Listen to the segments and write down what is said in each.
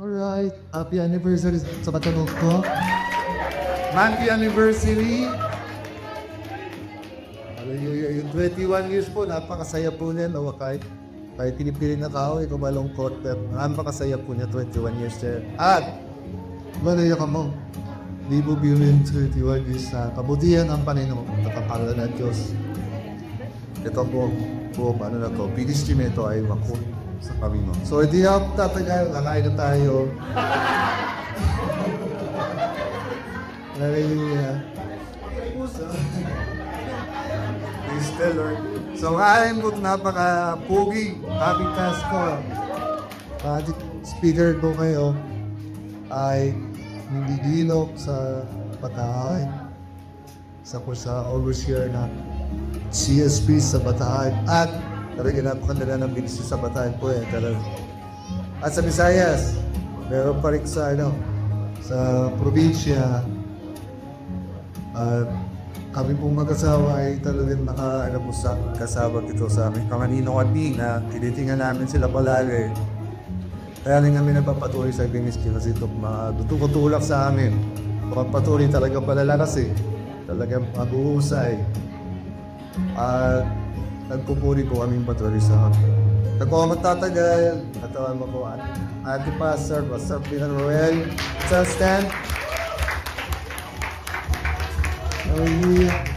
Alright, happy anniversary sa katanong ko. Happy anniversary! Yung 21 years po, napakasaya po niya. No? Kahit pinipili na tao, ikaw malungkot. Pero napakasaya po niya, 21 years siya. At, malaya ka mo. Di mo birin 21 years na kabutihan ang Panginoon. Nakapangalan ng Diyos. Ito po, ano na to, biggest stream ito ay wakot sa Panginoon. So, hindi ako tatagal, kakain na tayo. Hallelujah. Praise the Lord. So, kain mo, napaka-pugi, happy Pasko. Speaker ko kayo ay nililok sa Bataan. Isa po sa overseer na CSP sa Bataan. At talaga napakandala ng bilis sa Bataan po eh. Talaga. At sa Visayas, meron pa rin sa, sa probinsya. At kami pong mag-asawa ay talagang kasama dito sa aming kamanino kami na tinitingnan namin sila palagi. Kaya rin kami napapatuloy sa ministry kasi ito tutulak sa amin. Pagpatuloy talaga palalakas eh. Talagang pag-uusay. At nagpupuri po kaming patuloy sa amin. Ako magtatagal, katawan mo po Ate Pastor, Pastor Pinang Roel. Let's stand. Hallelujah.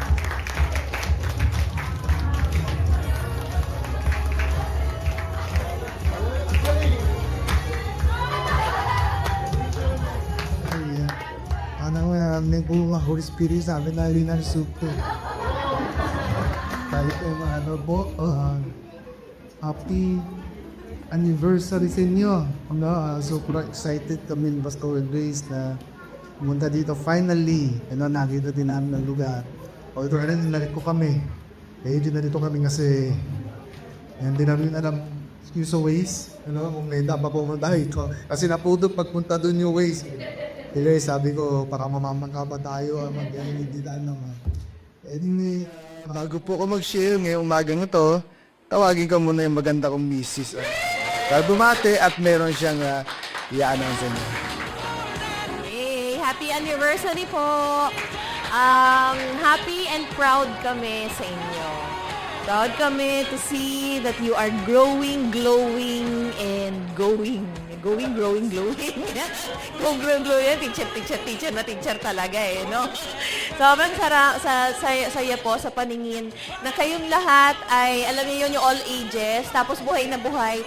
May bunga Holy Spirit sa amin na rin ang suko. Tayo po happy anniversary sa inyo. Super excited kami Pastor Grace na pumunta dito finally. Nakita din namin ng lugar. Ito rin, ninalit ko kami. Hindi na dito kami kasi hindi namin alam yung sa Waze. Kung may dapat pumunta ito. Kasi napudot pagpunta doon yung Waze. Pero sabi ko, para mamamangka pa tayo, hindi daan naman. Anyway, bago po ako mag-share ngayong umagang ito, tawagin ko muna yung maganda kong misis. Kaya bumate at meron siyang i-announce niya. Hey, happy anniversary po! Happy and proud kami sa inyo. Proud kami to see that you are growing, glowing, and going. Growing. Kung glowing, teacher na teacher talaga eh, no? Sobrang saya po sa paningin na kayong lahat ay, alam niyo yun, yung all ages, tapos buhay na buhay.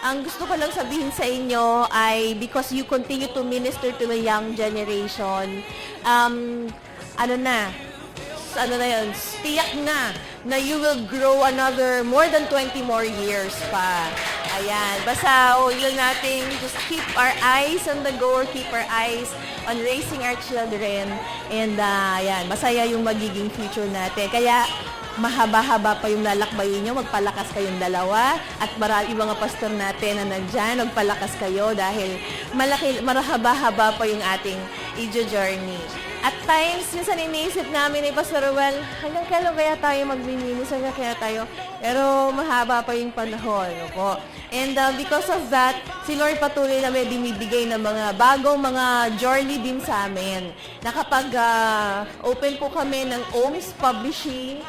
Ang gusto ko lang sabihin sa inyo ay because you continue to minister to the young generation, tiyak na you will grow another more than 20 more years pa. Ayan, basta yun natin, just keep our eyes on the goal, keep our eyes on raising our children, and ayan, masaya yung magiging future natin. Kaya mahaba-haba pa yung lalakbayin nyo, magpalakas kayong dalawa, at marami mga pastor natin na nandyan, magpalakas kayo dahil marahaba-haba pa yung ating journey. At times, minsan iniisip namin ni Pastor Ruel, hanggang kailan kaya tayo magmiminis, hanggang kaya tayo, pero mahaba pa yung panahon. Po. And because of that, si Lord patuloy na may binibigay ng mga bagong mga journey din sa amin. Nakapag open po kami ng OMS Publishing,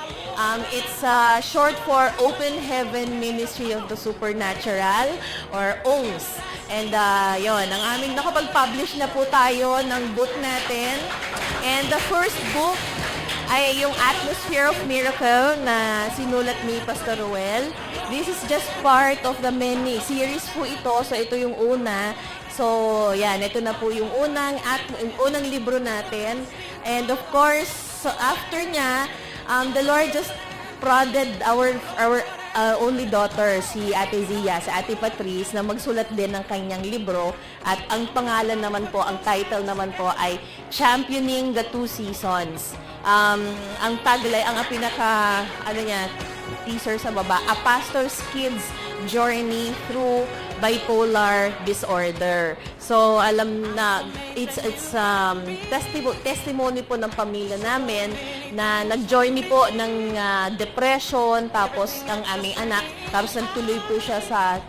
it's short for Open Heaven Ministry of the Supernatural, or OMS. And yon, ang aming nakapag-publish na po tayo ng book natin. And the first book ay yung Atmosphere of Miracle na sinulat ni Pastor Ruel. This is just part of the many series po ito. So ito yung una. So yan, ito na po yung unang libro natin. And of course, so after niya, the Lord just prodded our only daughter, si Ate Zia, si Ate Patrice, na magsulat din ng kanyang libro. At ang pangalan naman po, ang title naman po ay Championing the Two Seasons. Ang tagline, ang pinaka, teaser sa baba, A Pastor's Kid's Journey Through Bipolar Disorder. So, alam na, it's testimony po ng pamilya namin na nag-journey po ng depression, tapos ang aming anak, tapos nagtuloy po siya sa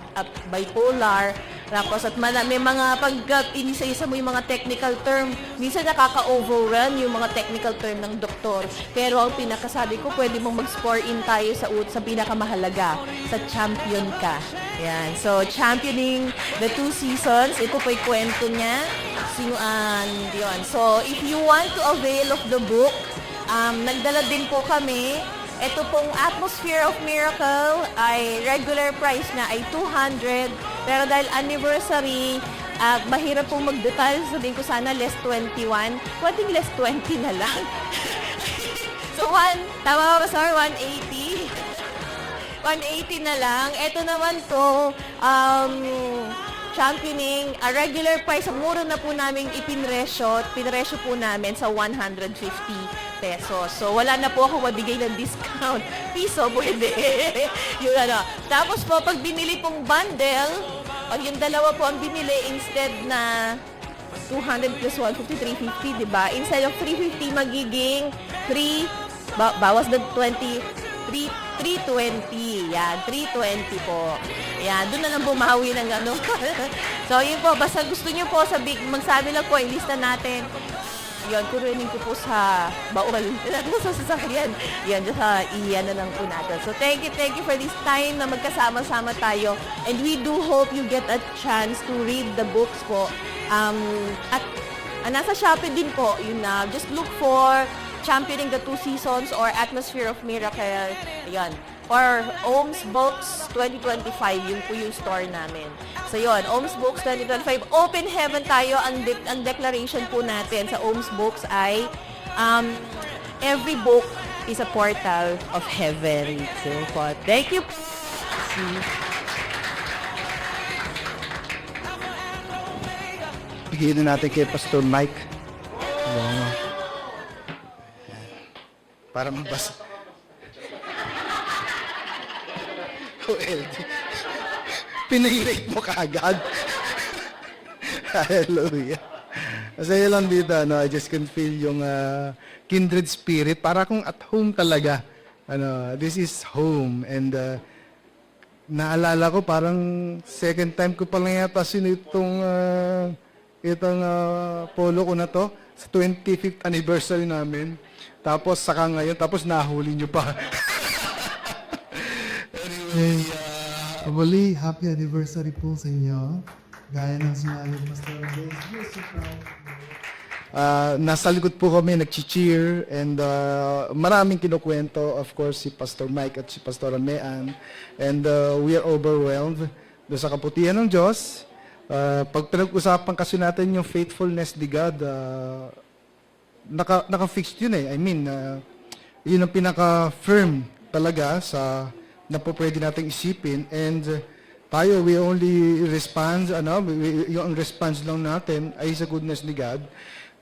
bipolar. Tapos at may mga pag inisa-isa mo yung mga technical term, minsan nakaka-overwhelm yung mga technical term ng doktor. Pero ang pinakasabi ko, pwede mong mag-score in tayo sa pinakamahalaga, sa champion ka. Yan. So, championing the 2 seasons, ito po yung kwento niya. Yun. So, if you want to avail of the book, nagdala din po kami. Ito pong Atmosphere of Miracle ay regular price na ay 200. Pero dahil anniversary, mahirap pong mag-detail. Sabihin ko sana less 21. Pwedeng less 20 na lang. So, tama ba, sir? 180? 180 na lang. Ito naman to, championing, a regular price, mura na po namin ipinresyo po namin sa 150 pesos. So, wala na po ako mabigay ng discount. Piso, pwede. Yun ano. Tapos po, pag binili pong bundle, pag yung dalawa po ang binili, instead na 200 plus 150, 350, diba? Instead of 350, magiging 3, bawas ng 20, 320. Yan, 320 po. Yan, doon na lang bumawi ng ano. So, yun po, basta gusto nyo po, magsabi lang po, ilista natin. Yun, kurunin ko po sa baul. Sa sasakyan. Yan, iyan na lang po natin. So, thank you for this time na magkasama-sama tayo. And we do hope you get a chance to read the books po. At nasa Shopee din po, yun na. Just look for Championing the 2 Seasons or Atmosphere of Miracle. Yan. Or Ohms Books 2025, yun po yung store namin. So yun, Ohms Books 2025. Open Heaven tayo. Ang declaration po natin sa Ohms Books ay every book is a portal of heaven. So, thank you. Bigyan na natin kay Pastor Mike. Para mabasa. OLD. Pinahirate mo kaagad. Hallelujah. Masaya lang dito, I just can feel yung kindred spirit. Para akong at home talaga. This is home. And naalala ko, parang second time ko pa lang yata itong polo ko na to sa 25th anniversary namin. Tapos saka ngayon, tapos nahuli nyo pa. Hey, muli, happy anniversary po sa inyo. Gaya ng sinabi ni Pastor Reyes, nasa likod po kami, nag-cheer, and maraming kinukwento, of course, si Pastor Mike at si Pastor Amean. And we are overwhelmed doon sa kaputihan ng Diyos. Pag pinag-usapan kasi natin yung faithfulness ni God, naka-fixed yun eh. I mean, yun ang pinaka-firm talaga sa na po pwede nating isipin. And tayo, we only respond, yung response lang natin ay sa goodness ni God.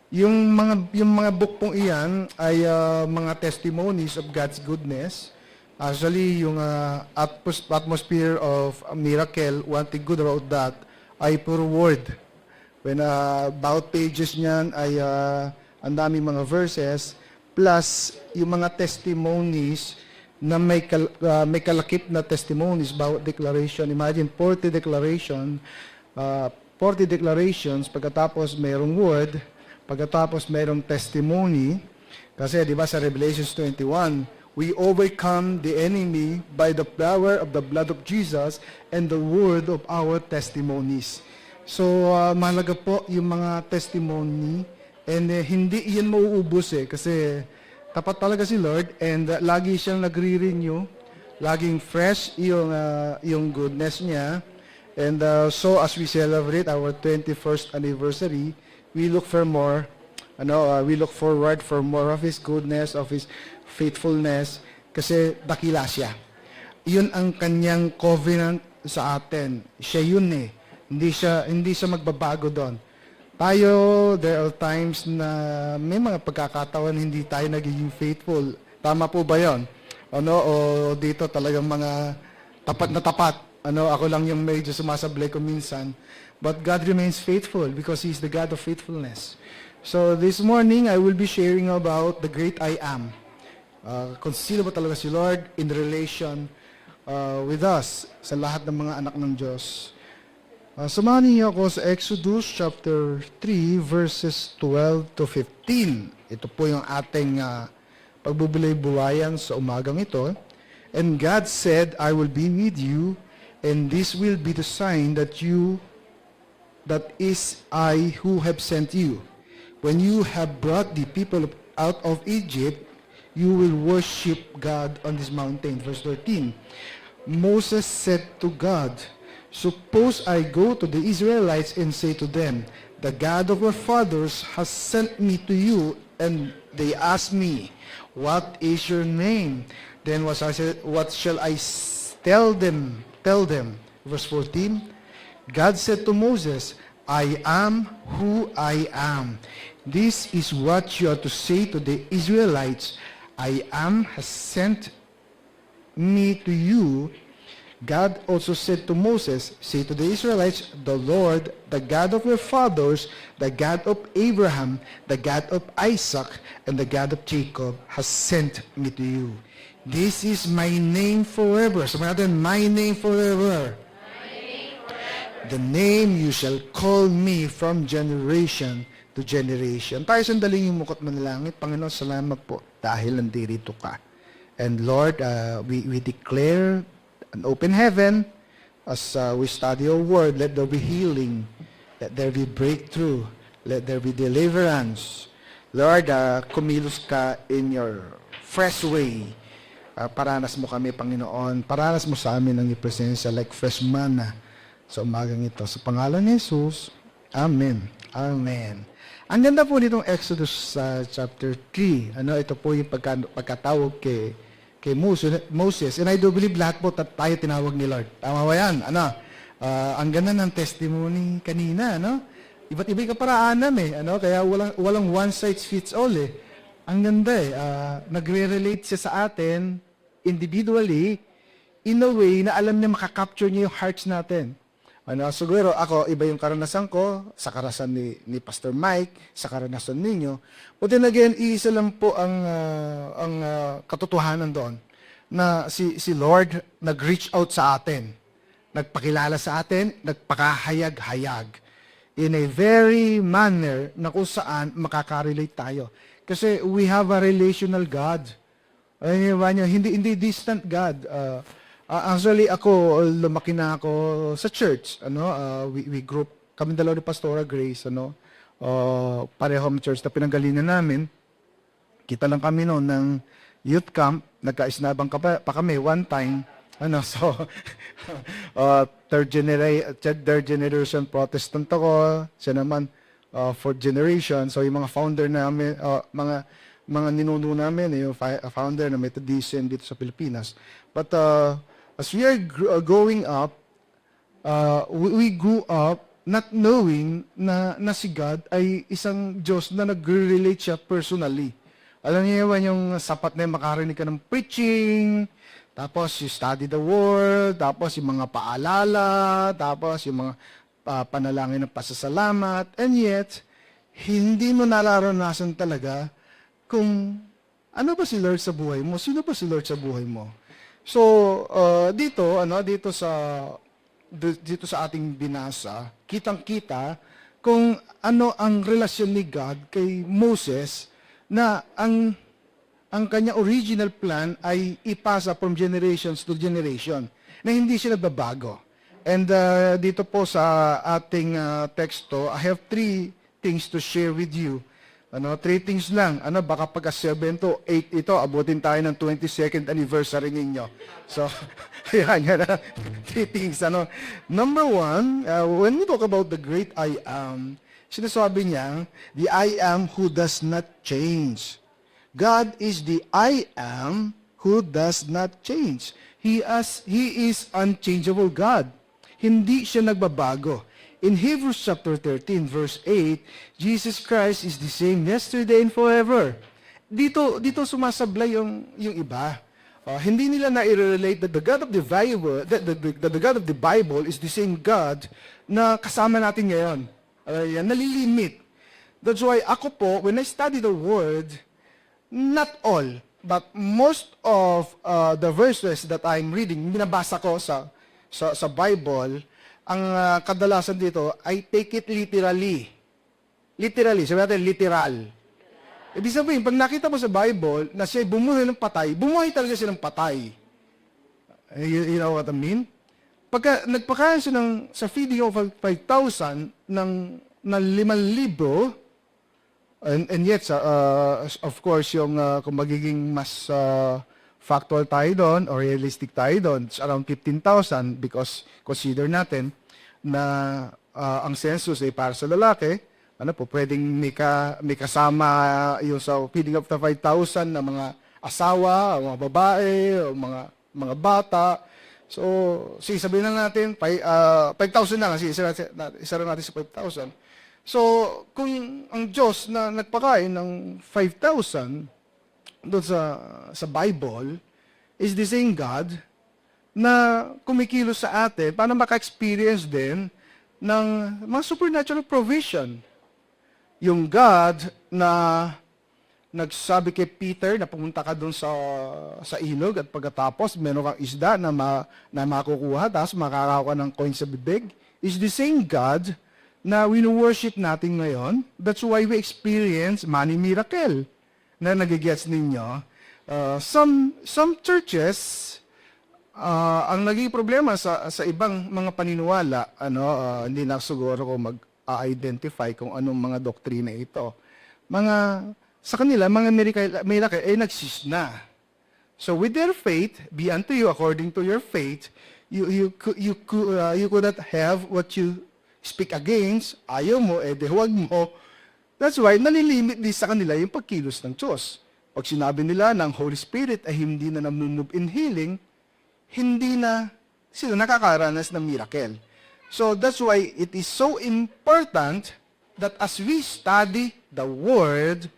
Yung mga book pong iyan ay mga testimonies of God's goodness. Actually, yung Atmosphere of Miracle, one thing good about that, ay puro word. When about pages niyan ay ang daming mga verses, plus yung mga testimonies na may kalakip na testimonies, bawat declaration. Imagine 40 declarations, pagkatapos mayroong word, pagkatapos mayroong testimony. Kasi di ba sa Revelations 21, we overcome the enemy by the power of the blood of Jesus and the word of our testimonies. So, mahalaga po yung mga testimony, and hindi iyan mauubos kasi tapat talaga si Lord, and lagi siyang nagre-renew, laging fresh yung goodness niya. And so as we celebrate our 21st anniversary, we look for more, we look forward for more of His goodness, of His faithfulness, kasi dakila siya. Yun ang kanyang covenant sa atin. Siya yun eh. Hindi siya magbabago doon. Tayo, there are times na may mga pagkakataon hindi tayo nagiging faithful. Tama po ba yun? O dito talagang mga tapat na tapat. Ako lang yung medyo sumasablay ko minsan. But God remains faithful because He's the God of faithfulness. So this morning, I will be sharing about the great I am. Kung sino ba talaga si Lord in relation with us sa lahat ng mga anak ng Diyos. Samahan niyo ako sa Exodus chapter 3 verses 12 to 15. Ito po yung ating pagbubulay-bulayan sa umagang ito. And God said, I will be with you, and this will be the sign that is I who have sent you. When you have brought the people out of Egypt, you will worship God on this mountain. Verse 13. Moses said to God, suppose I go to the Israelites and say to them, the God of our fathers has sent me to you, and they ask me, what is your name? Then what shall I tell them? Verse 14, God said to Moses, I am who I am. This is what you are to say to the Israelites. I am has sent me to you. God also said to Moses, say to the Israelites, the Lord, the God of your fathers, the God of Abraham, the God of Isaac, and the God of Jacob has sent me to you. This is my name forever. Sabi natin, my name forever. The name you shall call me from generation to generation. Tayo sandaling yung mukot manalangit. Panginoon, salamat po dahil nandirito ka. And Lord, we declare an open heaven as we study your word. Let there be healing. Let there be breakthrough. Let there be deliverance. Lord, kumilos ka in your fresh way. Paranas mo kami, Panginoon. Paranas mo sa amin ang ipresensya like fresh manna sa umagang ito. Sa pangalan ni Jesus, Amen. Amen. Ang ganda po nitong Exodus chapter 3. Ito po yung pagkatawag kay Moses. And I do believe lahat po tayo tinawag ni Lord. Tama ba yan? Ang ganda ng testimony kanina, Iba't iba yung kaparaanan Kaya walang one size fits all Ang ganda Nagre-relate siya sa atin individually in a way na alam niya makakapture niya yung hearts natin. Siguro ako, iba yung karanasan ko sa karanasan ni Pastor Mike, sa karanasan ninyo. But then again, isa lang po ang katotohanan doon na si Lord nag-reach out sa atin. Nagpakilala sa atin, nagpakahayag-hayag in a very manner na kung saan makaka-relate tayo. Kasi we have a relational God. Hindi distant God. Actually, ako, lumaki na ako sa church. We group, kami dalawa ni Pastora Grace, pareho ang church na pinanggalingan namin. Kita lang kami noon ng youth camp, nagkaisnabang pa kami one time. Third generation Protestant ako, siya naman fourth generation. So yung mga founder namin, mga ninuno namin, yung founder na Methodist dito sa Pilipinas. But as we are growing up, we grew up not knowing na si God ay isang Diyos na nag-relate siya personally. Alam niyo yung sapat na makarinig ka ng preaching, tapos you study the word, tapos yung mga paalala, tapos yung mga panalangin ng pasasalamat, and yet, hindi mo nararanasan talaga kung ano ba si Lord sa buhay mo, sino ba si Lord sa buhay mo. So, dito sa ating binasa, kitang-kita kung ano ang relasyon ni God kay Moses na ang kanya original plan ay ipasa from generations to generation na hindi siya nagbabago. And dito po sa ating teksto, I have 3 things to share with you. 3 things lang. Baka pagka 7 to 8 ito, abutin tayo ng 22nd anniversary ninyo. So, yan. 3 things. Number 1, when we talk about the great I am, sinasabi niya, the I am who does not change. God is the I am who does not change. He is unchangeable God. Hindi siya nagbabago. In Hebrews chapter 13, verse 8, Jesus Christ is the same yesterday and forever. Dito sumasablay yung iba. Hindi nila na-relate that the God of the Bible, the God of the Bible is the same God na kasama natin ngayon. Nalilimit. That's why ako po, when I study the Word, not all, but most of the verses that I'm reading, binabasa ko sa Bible, ang kadalasan dito, I take it literally. Literally, sabi natin literal. Ibig sabihin, pag nakita mo sa Bible na siya bumuhay ng patay, bumuhay talaga siya ng patay. You know what I mean? Pagka nagpakain siya sa feeding of 5,000 ng 5,000, and yet, of course, yung kung magiging mas factual tayo doon or realistic tayo doon, it's around 15,000 because consider natin na ang census ay para sa lalaki, pwedeng may kasama yung sa feeding of the 5,000 na mga asawa, mga babae, o mga bata. So, sabihin na natin, 5,000 na, kasi isa rin natin sa 5,000. So, kung ang Diyos na nagpakain ng 5,000 doon sa Bible is the same God na kumikilos sa atin para maka-experience din ng mga supernatural provision. Yung God na nagsabi kay Peter na pumunta ka doon sa ilog at pagkatapos meron kang isda na makukuha tapos makakakuha ng coin sa bibig is the same God na wino-worship natin ngayon. That's why we experience money miracle na nagigets ninyo. Some churches, ang naging problema sa ibang mga paniniwala, hindi na siguro ko mag-identify kung anong mga doktrina ito. Sa kanila, mga miracle ay nagsis na. So with their faith, be unto you according to your faith, you could not have what you speak against, ayaw mo, huwag mo. That's why, nalilimit din sa kanila yung pagkilos ng Diyos. Pag sinabi nila ng Holy Spirit ay hindi na namnunub in healing, hindi na sila nakakaranas ng miracle. So that's why it is so important that as we study the Word,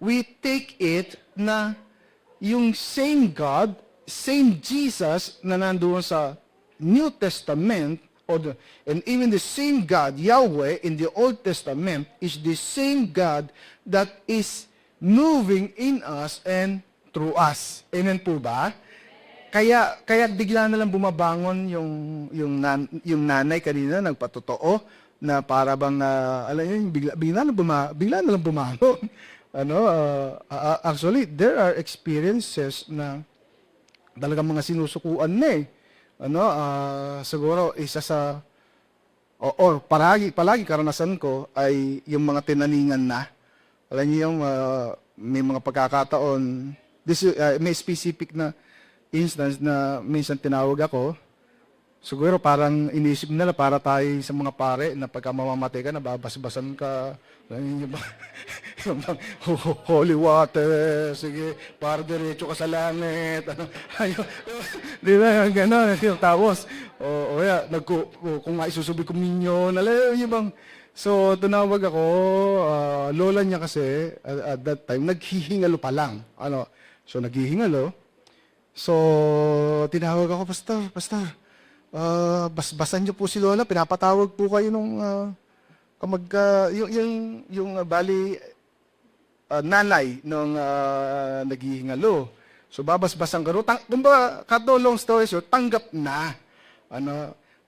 we take it na yung same God, same Jesus na nandoon sa New Testament, and even the same God, Yahweh, in the Old Testament, is the same God that is moving in us and through us. Amen po ba? Kaya bigla na lang bumabangon yung nanay kanina, nagpatotoo, na para bang, alam niyo, bigla na lang bumangon. Actually, there are experiences na talagang mga sinusukuan na siguro isa sa palagi karanasan ko ay yung mga tinaningan na. Alam niyo yung may mga pagkakataon, may specific na instance na minsan tinawag ako. Siguro parang inisip nila para tayo sa mga pare na pagka mamamatay ka, nababasbasan ka. Holy water, sige, para diretso ka sa langit. Di ba, gano'n. Tapos, kung isusubig komunyon, alam niyo bang, so, tinawag ako, lola niya kasi, at that time, naghihingalo pa lang. So, naghihingalo. So, tinawag ako, Pastor, basbasan niyo po si Lola, pinapatawag po kayo nung bali nanay nung naghihingalo. So babasbasan ka ro. Cut the long story short, tanggap na.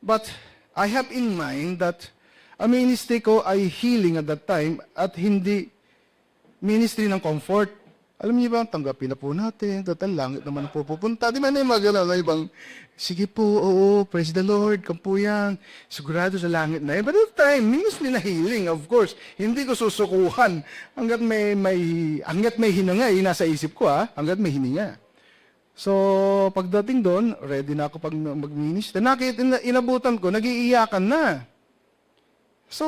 But I have in mind that ang ministry ko ay healing at that time at hindi ministry ng comfort. Alam niyo ba, tanggapin na po natin, total langit naman ang pupunta. Di ba na yung mga ibang, sige po, oo, praise the Lord, kampo yan, sigurado sa langit na yan. But at the time, ministry na healing, of course, hindi ko susukuhan hanggat may hinanga, nasa isip ko hanggat may hininga. So, pagdating doon, ready na ako pag mag-ministry. Inabutan ko, nag-iiyakan na. So,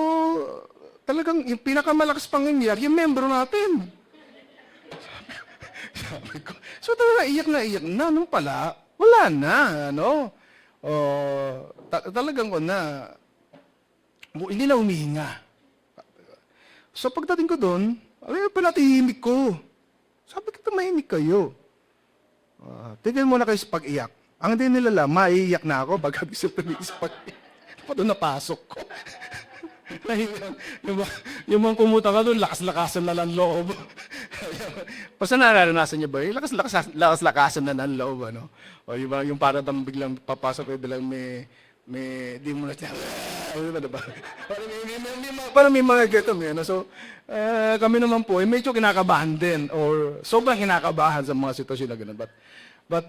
talagang yung pinakamalakas pang iyak, yung membro natin. Sabi ko, so talaga iyak na, nung pala, wala na, talagang hindi na humihinga. So pagdating ko doon, panatihimik ko. Sabi ko, tumahimik kayo. Tignan mo na kayo sa pag-iyak. Ang hindi nila lang, maiiyak na ako, pagkabisip sa pag-iyak. Pa doon napasok ko. yung mga kumuta ka doon, lakas-lakasan na ng loob. Basta nararanasan niya ba? Yung lakas-lakasan na ng loob, O yung para bang biglang papasok kayo, bilang di mo na siya, ano ba diba? Parang may mga gato, ano. So, kami naman po, medyo kinakabahan din, or sobrang kinakabahan sa mga sitwasyon na gano'n. But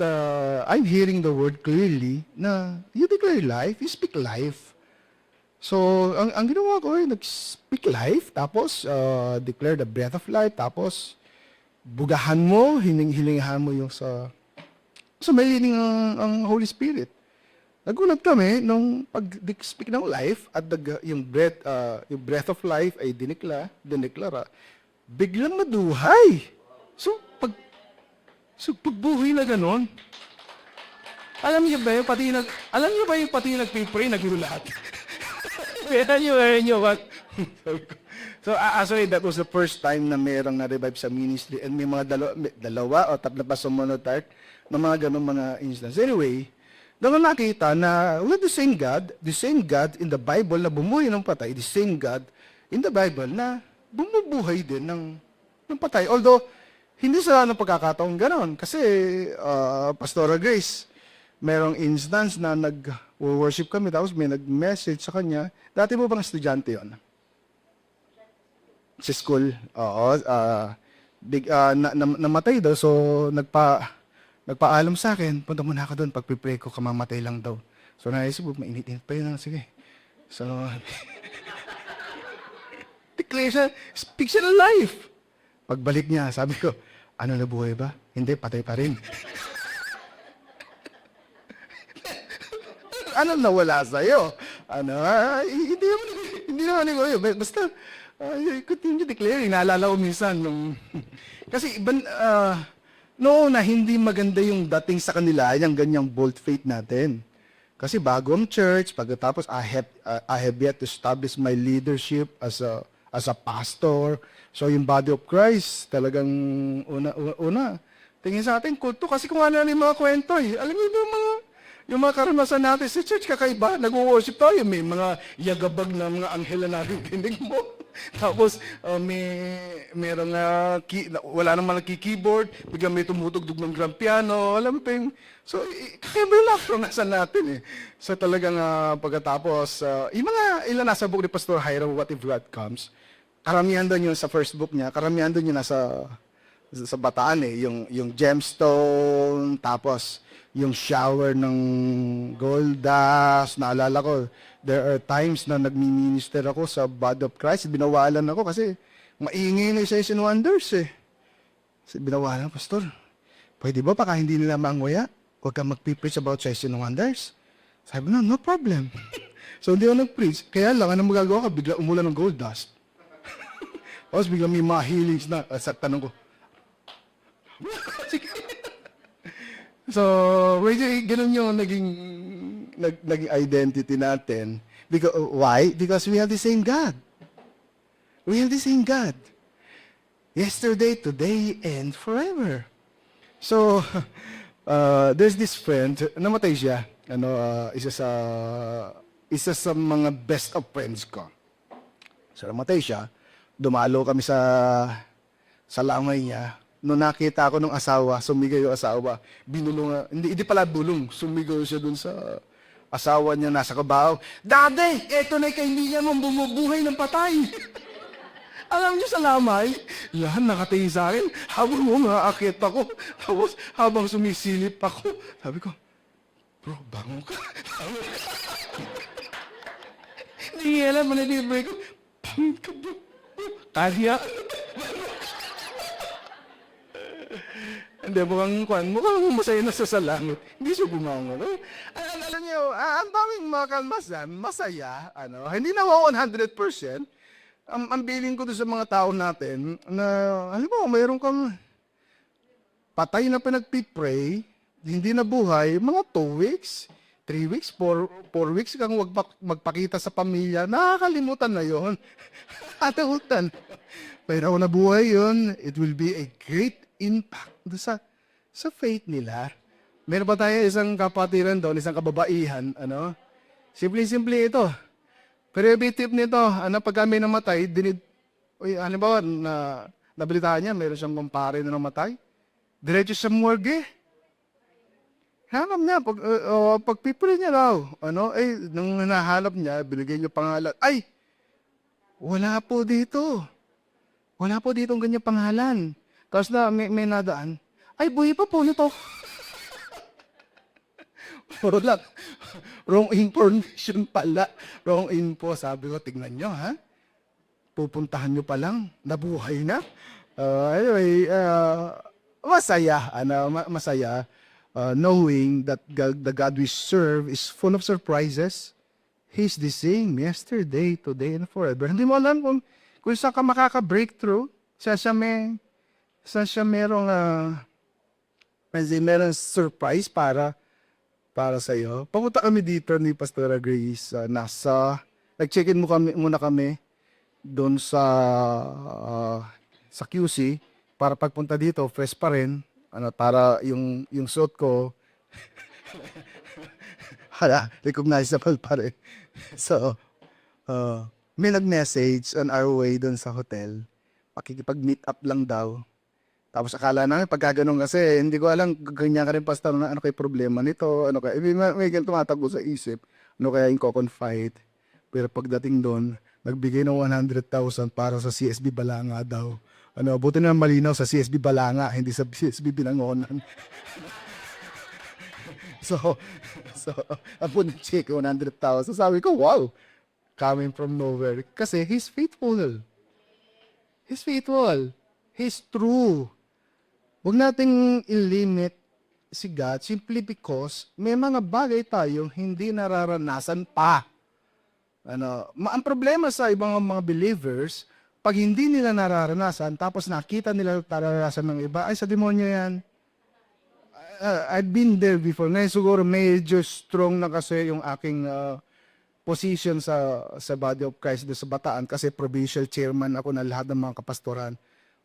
I'm hearing the word clearly na you declare life, you speak life. So, ang ginawa ko ay nag-speak life, tapos declare the breath of life, tapos bugahan mo, hiling-hilingahan mo yung sa may leading ang Holy Spirit. Nagulat kami nung pag-speak ng life at yung breath of life ay diniklara, biglang naduhay. So, pagbuhay na ganon, alam niyo ba yung pati nagpipray, naglulat? Meron nyo, what? So, actually, that was the first time na merong na-revive sa ministry and may mga dalawa o tatlo pa sumunod na mga ganong mga instance. Anyway, doon ko nakita na the same God in the Bible na bumuhay ng patay, the same God in the Bible na bumubuhay din ng patay. Although, hindi sa ng pagkakataong ganon. Kasi, Pastora Grace, merong instance na nag-worship kami, tapos may nag-message sa kanya. Dati mo bang estudyante yun? Sa school. Oo. Namatay daw, so nagpaalam sa akin, punta muna ako doon, pagpipray ko, kamamatay lang daw. So naisip ko, mainit-init pa yun. Sige. So, declare siya, speak siya ng life. Pagbalik niya, sabi ko, ano, nabuhay ba? Hindi, patay pa rin. Ano nawala sa'yo? Ano, hindi naman ko yun. Basta, continue declaring. Naalala ko minsan nung, kasi noon na hindi maganda yung dating sa kanila, yung ganyang bold faith natin. Kasi bago ang church, pagkatapos I have yet to establish my leadership as a pastor. So yung body of Christ, talagang una tingin sa atin, kulto. Kasi kung ano yung mga kwento eh. Alam mo yung mga karanasan natin sa church, kakaiba, nag-worship tayo, may mga yagabag na mga anghel na narinig mo. Tapos, merong wala naman keyboard, biglang may tumutugtog ng grand piano, alam mo pa yung, so, kakaiba yung karanasan natin eh. So, talagang pagkatapos, yung mga ilan nasa book ni Pastor Hiram, What If God Comes, karamihan doon yung sa first book niya, karamihan doon yung nasa Bataan eh, yung gemstone, tapos, yung shower ng gold dust, naalala ko, there are times na nagmi-minister ako sa body of Christ, binawalan ako kasi maingay na yung signs and wonders eh. Binawalan, Pastor, pwede ba baka hindi nila manguya? Huwag kang mag-preach about signs and wonders. Sabi ko, no problem. So hindi ako nag-preach, kaya lang, anong magagawa ka? Bigla umulan ng gold dust. Tapos bigla may mga healings na, sa tanong ko, sige. So, ganun yung naging identity natin. Why? Because we have the same God. We have the same God. Yesterday, today, and forever. So, there's this friend, namatay siya. Isa sa mga best of friends ko. So, namatay siya. Dumalo kami sa langay niya. Nung nakita ako ng asawa, sumigaw yung asawa, binulong, hindi pala bulong, sumigaw siya dun sa asawa niya nasa kabahaw. Daddy, eto na yung kaibigan mong bumubuhay ng patay. Alam niyo sa lamay, yan, nakatingin sa akin, habang umaakit ako, tapos habang sumisilip ako, sabi ko, bro, bango ka. Hindi alam, manilibre ko, bango ka bro, kaya. Hindi, mukhang masaya na siya sa langit. Hindi siya bumangon. Alam niyo, ang daming mga kalmasan, masaya, hindi na 100%. Ang feeling ko doon sa mga tao natin, na, alam mo, mayroon kang patay na pinagpipray, hindi na buhay, mga 2 weeks, 3 weeks, 4 weeks kang wag magpakita sa pamilya, nakakalimutan na yon. Atautan. Pero kung nabuhay yun, it will be a great impact sa faith nila. Meron pa tayo isang kapatiran doon, isang kababaihan, simple-simple ito. Pero yung tip nito, pag kami namatay, halimbawa, nabalitaan niya, meron siyang kumpare na namatay, diretso sa morgue. Hanap niya, pagpipili niya raw, nung hinahanap niya, binigay niya pangalan, ay, wala po dito. Wala po dito ang ganyan pangalan. Tapos may nadaan, ay, buhay pa po nito. Puro lang, wrong information pala. Wrong info, sabi ko, tignan nyo, ha? Pupuntahan nyo pa lang, nabuhay na. Anyway, masaya, masaya. Knowing that the God we serve is full of surprises. He's the same yesterday, today, and forever. Hindi mo alam kung saan ka makaka-breakthrough. Saan siya merong surprise para sa iyo. Papunta kami dito ni Pastora Grace. Nag-check-in muna kami doon sa QC para pagpunta dito, fresh pa rin. Para yung suot ko recognizable pa rin. So, may nag-message on our way doon sa hotel. Pakikipag-meet up lang daw. Tapos akala namin, pagkaganon kasi, hindi ko alam, ganyan ka rin, Pastor, na ano kayo problema nito, ano kaya, may tumatago sa isip, ano kaya yung confide. Pero pagdating doon, nagbigay ng 100,000 para sa CSB Balanga daw. Buti na malinaw sa CSB Balanga, hindi sa CSB Binangonan. so, ako na-check 100,000. Sabi ko, wow, coming from nowhere. Kasi He's faithful. He's faithful. He's true. Huwag nating ilimit si God simply because may mga bagay tayong hindi nararanasan pa. Ang problema sa ibang mga believers, pag hindi nila nararanasan, tapos nakita nila nararanasan ng iba, ay sa demonyo yan. I've been there before. Ngayon siguro medyo strong na kasi yung aking position sa body of Christ sa Bataan kasi provincial chairman ako na lahat ng mga kapastoran.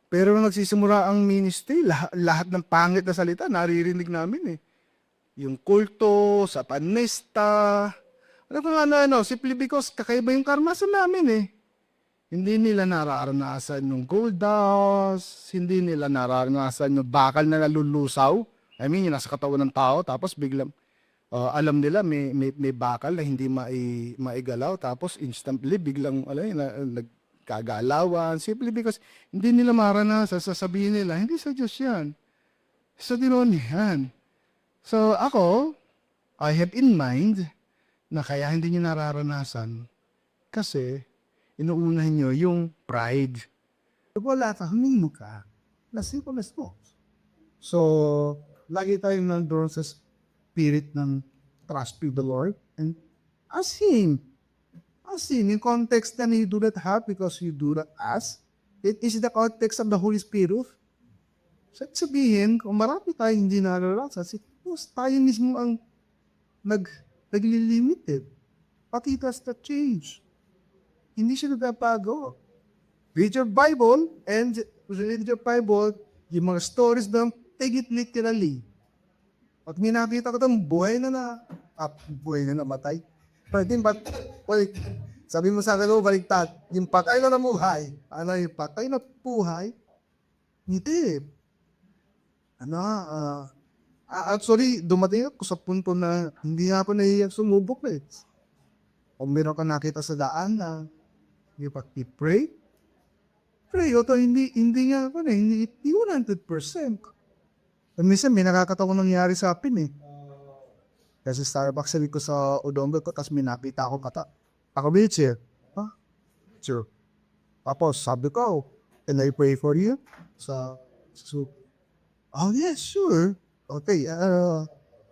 Pero nung nagsisimula ang ministry, lahat ng pangit na salita, naririnig namin eh. Yung kulto, satanista, simply because kakaiba yung karmasan namin eh. Hindi nila nararanasan yung gold dust, hindi nila nararanasan yung bakal na nalulusaw. I mean, yung nasa katawan ng tao, tapos biglang, alam nila may bakal na hindi maigalaw, tapos instantly biglang, nagkagalawan, simply because hindi nila maranasan, sasabihin nila, hindi sa Diyos yan. Sa demonyo yan. So ako, I have in mind na kaya hindi nyo nararanasan kasi inuunahin nyo yung pride. Wala ka, humingo ka. Nasipolas mo. So, lagi tayong nandoon sa spirit ng trust with the Lord and ask Him. Ask Him in context that you do not have because you do not ask. It is the context of the Holy Spirit. So, sabihin, kung marami tayong hindi nararanasan, tayo mismo ang naglilimited. Pati does the change. Hindi siya nagpapago. Read your Bible and yung mga stories doon, take it literally. Pag may nakita ko doon, buhay na namatay. Pwede ba, sabi mo sa akin, baliktad, yung patay na namuhay. Yung patay na buhay? Hindi. Actually, dumating ako sa punto na hindi nga ako nahiyak sumubok eh. Kung meron ka nakita sa daan na yung pag-pray, ito hindi nga ako hindi 100%. Minsan may nakakatawa nangyari sa akin eh. Kasi Starbucks sabi ko sa Odongo ko, tapos may nakita ako kata. Ako wheelchair. Sure. Tapos sabi ko, can I pray for you? Yes, sure. Okay,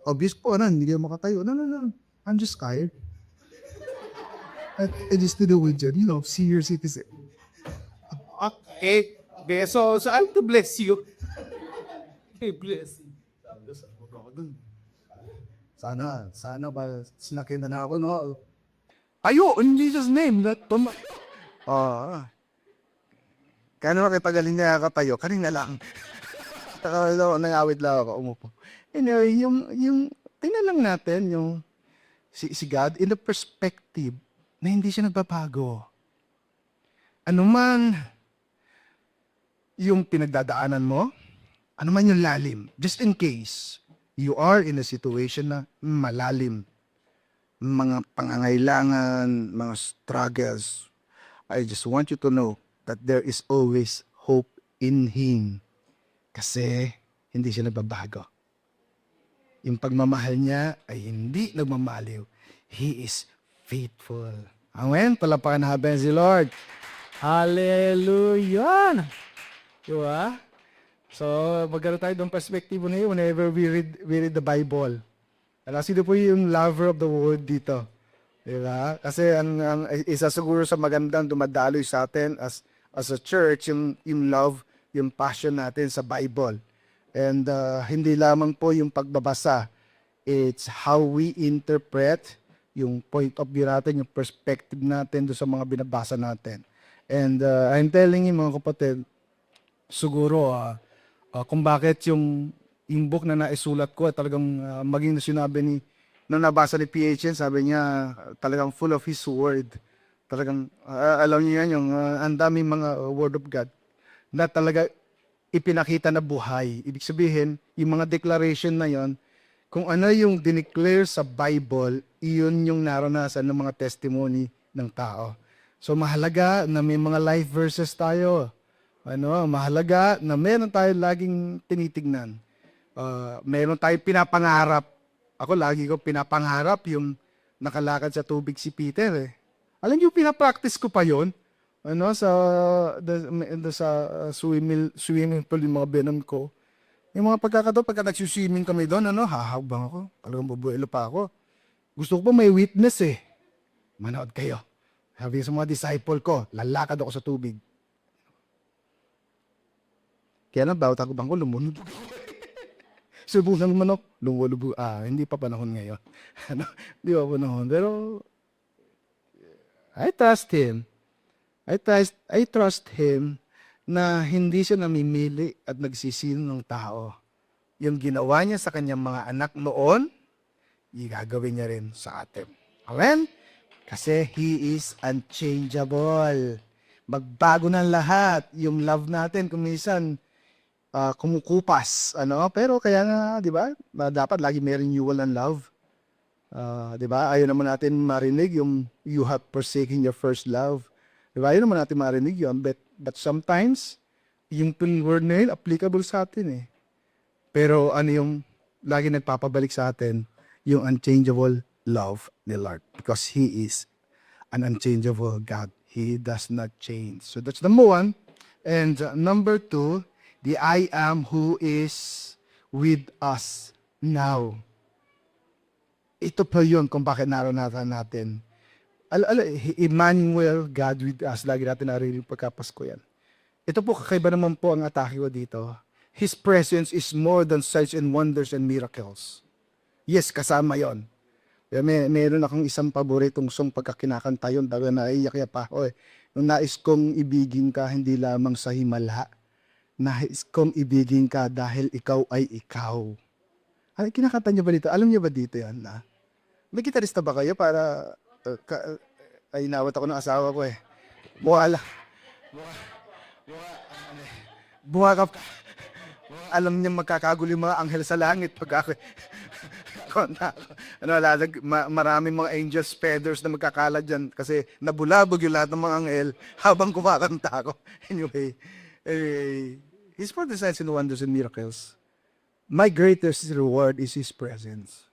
obvious po na, hindi ka makatayo. No. I'm just tired. It is to do with your, senior citizen. Okay. So I have to bless you. Okay, bless you. Sana ba sinakita na ako, no? Ayo, in Jesus' name, Kano na kipagaling na katayo, kanina lang. Nangawit lang ako, umupo. Anyway, yung tingnan lang natin yung si God in the perspective na hindi siya nagbabago. Ano man yung pinagdadaanan mo, ano man yung lalim, just in case, you are in a situation na malalim, mga pangangailangan, mga struggles, I just want you to know that there is always hope in Him. Kasi hindi siya nagbabago. Yung pagmamahal niya ay hindi nagmamaliw. He is faithful. Amen? Palapakan natin si Lord. Hallelujah! Diba? So, magkaroon tayo ng perspektibo na yun whenever we read the Bible. Ano, sino po yung lover of the word dito? Diba? Kasi ang isa siguro sa magandang dumadaloy sa atin as a church, yung love, yung passion natin sa Bible. And hindi lamang po yung pagbabasa. It's how we interpret yung point of view natin, yung perspective natin doon sa mga binabasa natin. And I'm telling you mga kapatid, siguro kung bakit yung book na naisulat ko talagang maging na sinabi ni nung nabasa ni PHN, sabi niya talagang full of His word. Talagang alam niyo yan, yung ang daming mga word of God na talaga ipinakita na buhay. Ibig sabihin, yung mga declaration na yon, kung ano yung dineclare sa Bible, iyon yung naranasan ng mga testimony ng tao. So mahalaga na may mga life verses tayo. Mahalaga na meron tayo laging tinitignan. Meron tayong pinapangarap. Ako lagi ko pinapangarap yung nakalakad sa tubig si Peter eh. Alam niyo, pinapractice ko pa yon. Sa swimming pool yung mga benon ko. Yung mga pagkakataon, pagka nagsuswimming kami doon, hahabang ako. Talagang bubuelo pa ako. Gusto ko pa may witness eh. Manood kayo. Sabi sa mga disciple ko, lalakad ako sa tubig. Kaya na, bawat ako bangko, lumunod. Subo ng manok, lumulubog. Hindi pa panahon ngayon. Hindi pa panahon. Pero, I trust Him. I trust Him na hindi siya namimili at nagsisino ng tao. Yung ginawa niya sa kanyang mga anak noon, gagawin niya rin sa atin. Amen? Kasi He is unchangeable. Magbago ng lahat. Yung love natin, kung minsan, kumukupas. Pero kaya nga, di ba? Dapat lagi may renewal ng love. Di ba? Ayaw naman natin marinig yung you have forsaken your first love. Diba? Yun naman natin marinig yun. But sometimes, yung word na yun, applicable sa atin eh. Pero ano yung lagi nagpapabalik sa atin? Yung unchangeable love ni Lord. Because He is an unchangeable God. He does not change. So that's number one. And number two, the I am who is with us now. Ito pa yun kung bakit naranasan natin. Emmanuel, God with us. Lagi natin narinig pagkapasko yan. Ito po, kakaiba naman po ang atake ko dito. His presence is more than signs and wonders and miracles. Yes, kasama yon. Meron akong isang paboritong song pagka kinakanta yun. Dahil naiyak pa ako eh. Nung nais kong ibigin ka, hindi lamang sa himala. Nais kong ibigin ka dahil ikaw ay ikaw. Ay, kinakanta niyo ba dito? Alam niyo ba dito yan? May gitarista ba kayo para... ay inawat ako ng asawa ko eh. Buha ka. Alam niya magkakagulo yung mga anghel sa langit pag ako maraming mga angels feathers na magkakala dyan kasi nabulabog yung lahat ng mga anghel habang kumakanta ako. Anyway, His for the signs and wonders and miracles. My greatest reward is His presence.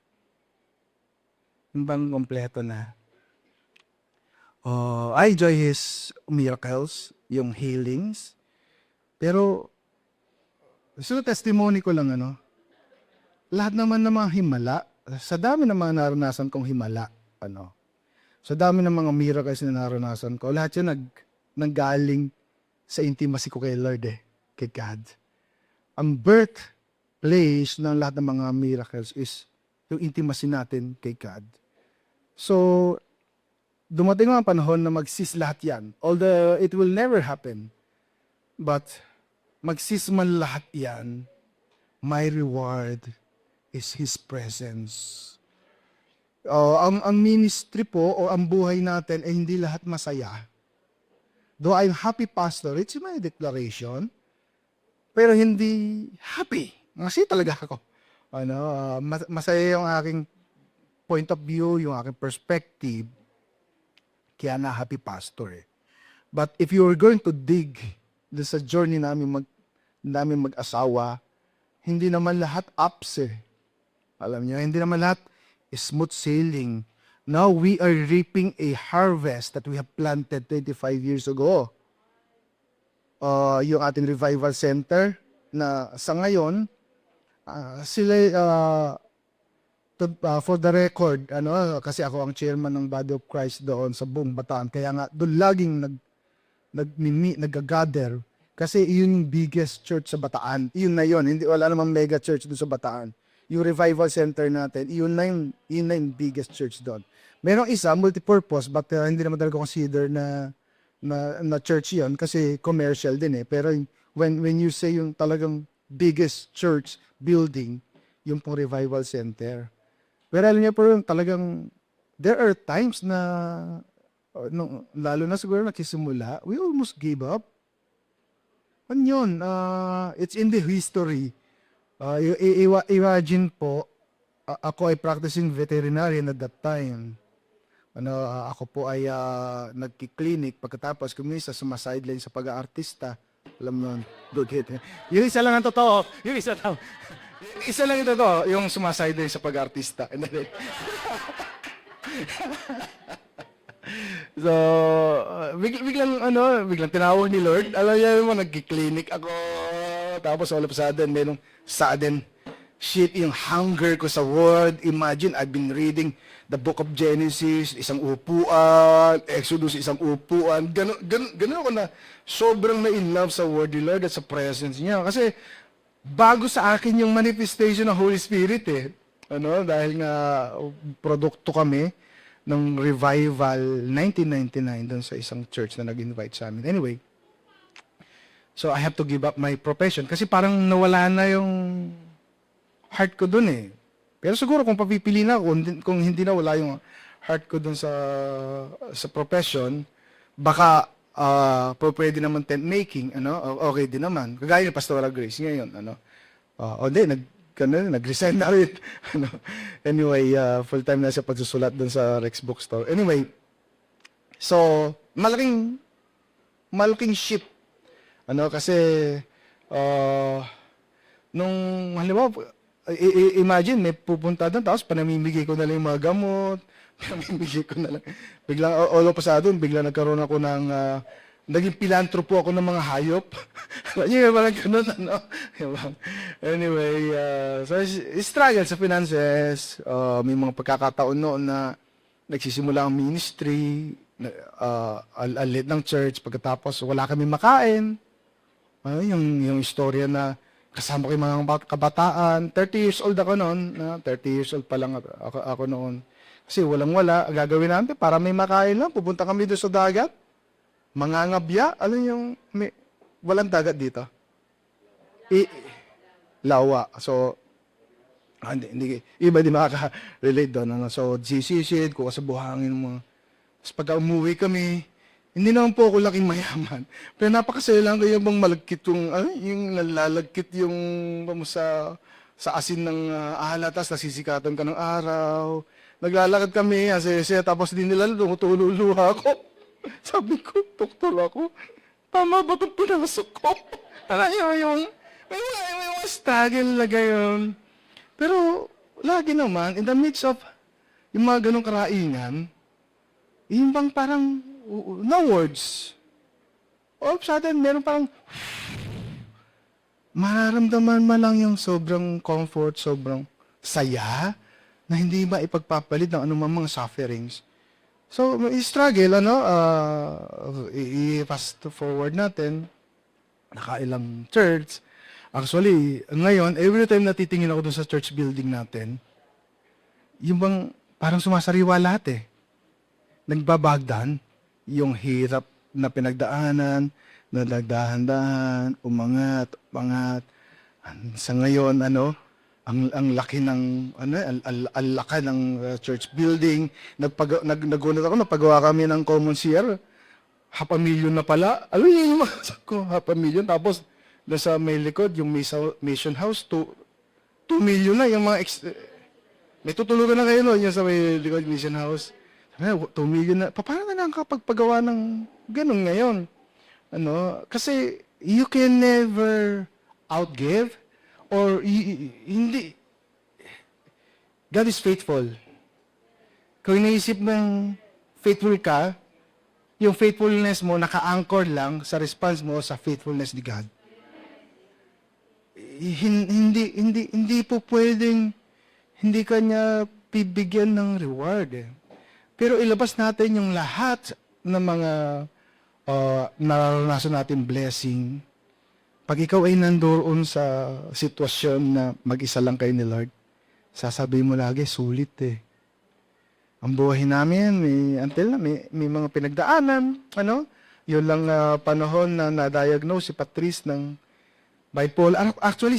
Yung bang kompleto na. I enjoy His miracles, yung healings. Pero, so testimony ko lang, lahat naman ng mga himala, sa dami ng mga naranasan kong himala, sa dami ng mga miracles na naranasan ko, lahat yun nanggaling sa intimacy ko kay Lord kay God. Ang birthplace ng lahat ng mga miracles is yung intimacy natin kay God. So, dumating ang panahon na magsis lahat yan. Although it will never happen. But magsis man lahat yan, my reward is His presence. Ang ministry po o ang buhay natin ay hindi lahat masaya. Though I'm happy pastor, it's my declaration. Pero hindi happy. Kasi talaga ako. Masaya yung aking point of view, yung aking perspective, kaya na happy pastor eh. But if you were going to dig doon sa journey namin mag-asawa, hindi naman lahat ups eh. Alam niyo, hindi naman lahat smooth sailing. Now we are reaping a harvest that we have planted 25 years ago. Yung ating revival center na sa ngayon, sila for the record, kasi ako ang chairman ng Body of Christ doon sa buong Bataan. Kaya nga doon laging nag-gather kasi yun yung biggest church sa Bataan. Yun na yun. Hindi, wala namang mega church doon sa Bataan. Yung revival center natin, yun na yung biggest church doon. Merong isa, multipurpose, but hindi naman talaga consider na church yun kasi commercial din eh. Pero when you say yung talagang biggest church building, yung pong revival center. Pero alam niyo po yung talagang, there are times na, lalo na siguro nakisimula, we almost gave up. Ano yun? It's in the history. Imagine po, ako ay practicing veterinarian at that time. Ako po ay nagki-clinic pagkatapos kumisa sumasideline sa pag-aartista. Alam mo, good hit. Yung isa lang ang totoo. Yung isa lang. Isa lang yung totoo, yung sumasideline sa pag-aartista. So, biglang tinawag ni Lord. Alam niya naman, nagki-clinic ako. Tapos all of a sudden, merong sudden shit, yung hunger ko sa word. Imagine, I've been reading the book of Genesis, isang upuan, Exodus, isang upuan. Ganun ako na sobrang na-in-love sa word ni Lord at sa presence niya. Kasi bago sa akin yung manifestation ng Holy Spirit eh. Dahil nga produkto kami ng revival 1999 doon sa isang church na nag-invite sa amin. Anyway, so I have to give up my profession kasi parang nawala na yung heart ko doon eh. Pero siguro kung papipili na kung hindi na wala yung heart ko doon sa profession, baka pwede naman tent making, okay din naman. Kagaya ni Pastora Grace ngayon, nag-resign na rin. Anyway, full-time na siya pagsusulat doon sa Rex Bookstore. Anyway, so, malaking shift. Kasi, nung, halimbawa, imagine, may pupunta doon, tapos panamimigay ko na lang yung mga gamot, panamimigay ko na lang. Biglang, all of a sudden, biglang nagkaroon ako ng, naging pilantropo ako ng mga hayop. Yung parang ganun, Anyway, so, struggle sa finances, may mga pagkakataon noon na nagsisimula ang ministry, alit ng church, pagkatapos wala kami makain. Yung istorya na kasama ko yung mga kabataan. 30 years old ako noon. 30 years old pa lang ako noon. Kasi walang-wala. Gagawin namin para may makain lang. Pupunta kami doon sa dagat. Mangangabya. Alam yung walang dagat dito. Lawa. So, iba di makaka-relate doon. So, sisisid, kuha sa buhangin mo. Tapos pagka umuwi kami, hindi naman po ako laking mayaman. Pero napakasaya lang kayo bang malagkit yung nalalagkit yung sa asin ng alat, tapos nasisikatan ka ng araw. Naglalakad kami, asaya, tapos din nila tumutululuha ako. Sabi ko, doktor ako, tama ba itong pinasok ko? May mga struggle na gayon. Pero, lagi naman, in the midst of yung mga ganong karaingan, yung bang parang, no words. All of a sudden, meron parang, mararamdaman mo lang yung sobrang comfort, sobrang saya, na hindi ba ipagpapalit ng anumang mga sufferings. So, struggle, i-fast forward natin, nakailang church. Actually, ngayon, every time natitingin ako doon sa church building natin, yung bang parang sumasariwa lahat eh. Nagbabagdan, yung hirap na pinagdaanan, na nagdahan-dahan, umangat. Sa ngayon, ang laki ng, ang laki ng church building. Nagunat ako, napagawa kami ng common share. $500,000 na pala. Alam niyo yung mga ko, $500,000. Tapos, nasa may likod, yung mission house, 2 million na yung mga may tutulugan na kayo no, yung sa may likod mission house. Sabi niya, 2 million na. Paano na lang kapagpagawa ng ganun ngayon? Ano? Kasi you can never outgive or hindi. God is faithful. Kung iniisip ng faithful ka, yung faithfulness mo naka-anchor lang sa response mo sa faithfulness ni God. Hindi po pwedeng hindi kanya bibigyan ng reward. Pero ilabas natin yung lahat ng mga nararanasan natin blessing. Pag ikaw ay nandoon sa sitwasyon na mag-isa lang kayo ni Lord, sasabihin mo lagi, sulit eh. Ang buhay namin, may mga pinagdaanan, ano? Yun lang panahon na na-diagnose si Patrice ng bipolar. Actually,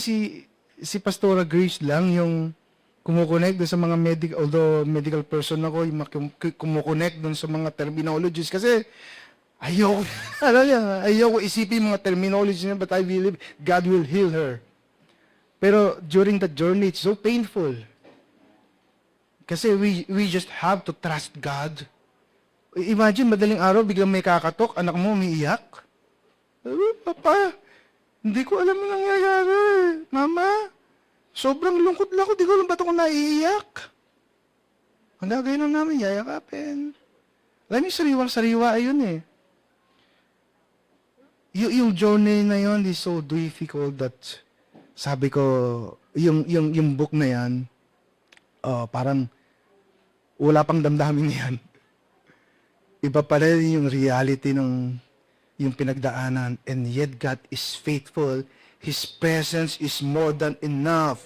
si Pastora Grace lang yung kumukonect doon sa mga although medical person ako, yung kumukonect doon sa mga terminologies. Kasi, ayoko isipin mga terminologies niya, but I believe God will heal her. Pero during the journey, it's so painful. Kasi we just have to trust God. Imagine, madaling araw, biglang may kakatok, anak mo umiiyak. Papa, hindi ko alam ang nangyayari. Mama, sobrang lungkot lang ko, di ko alam ba't ako naiiyak. Ang gagawin lang namin, yayakapin. Alam niyo, sariwang-sariwa ayun eh. Yung journey na yun is so difficult that sabi ko, yung book na yan, parang wala pang damdamin yan. Iba pa rin yung reality ng yung pinagdaanan. And yet God is faithful. His presence is more than enough.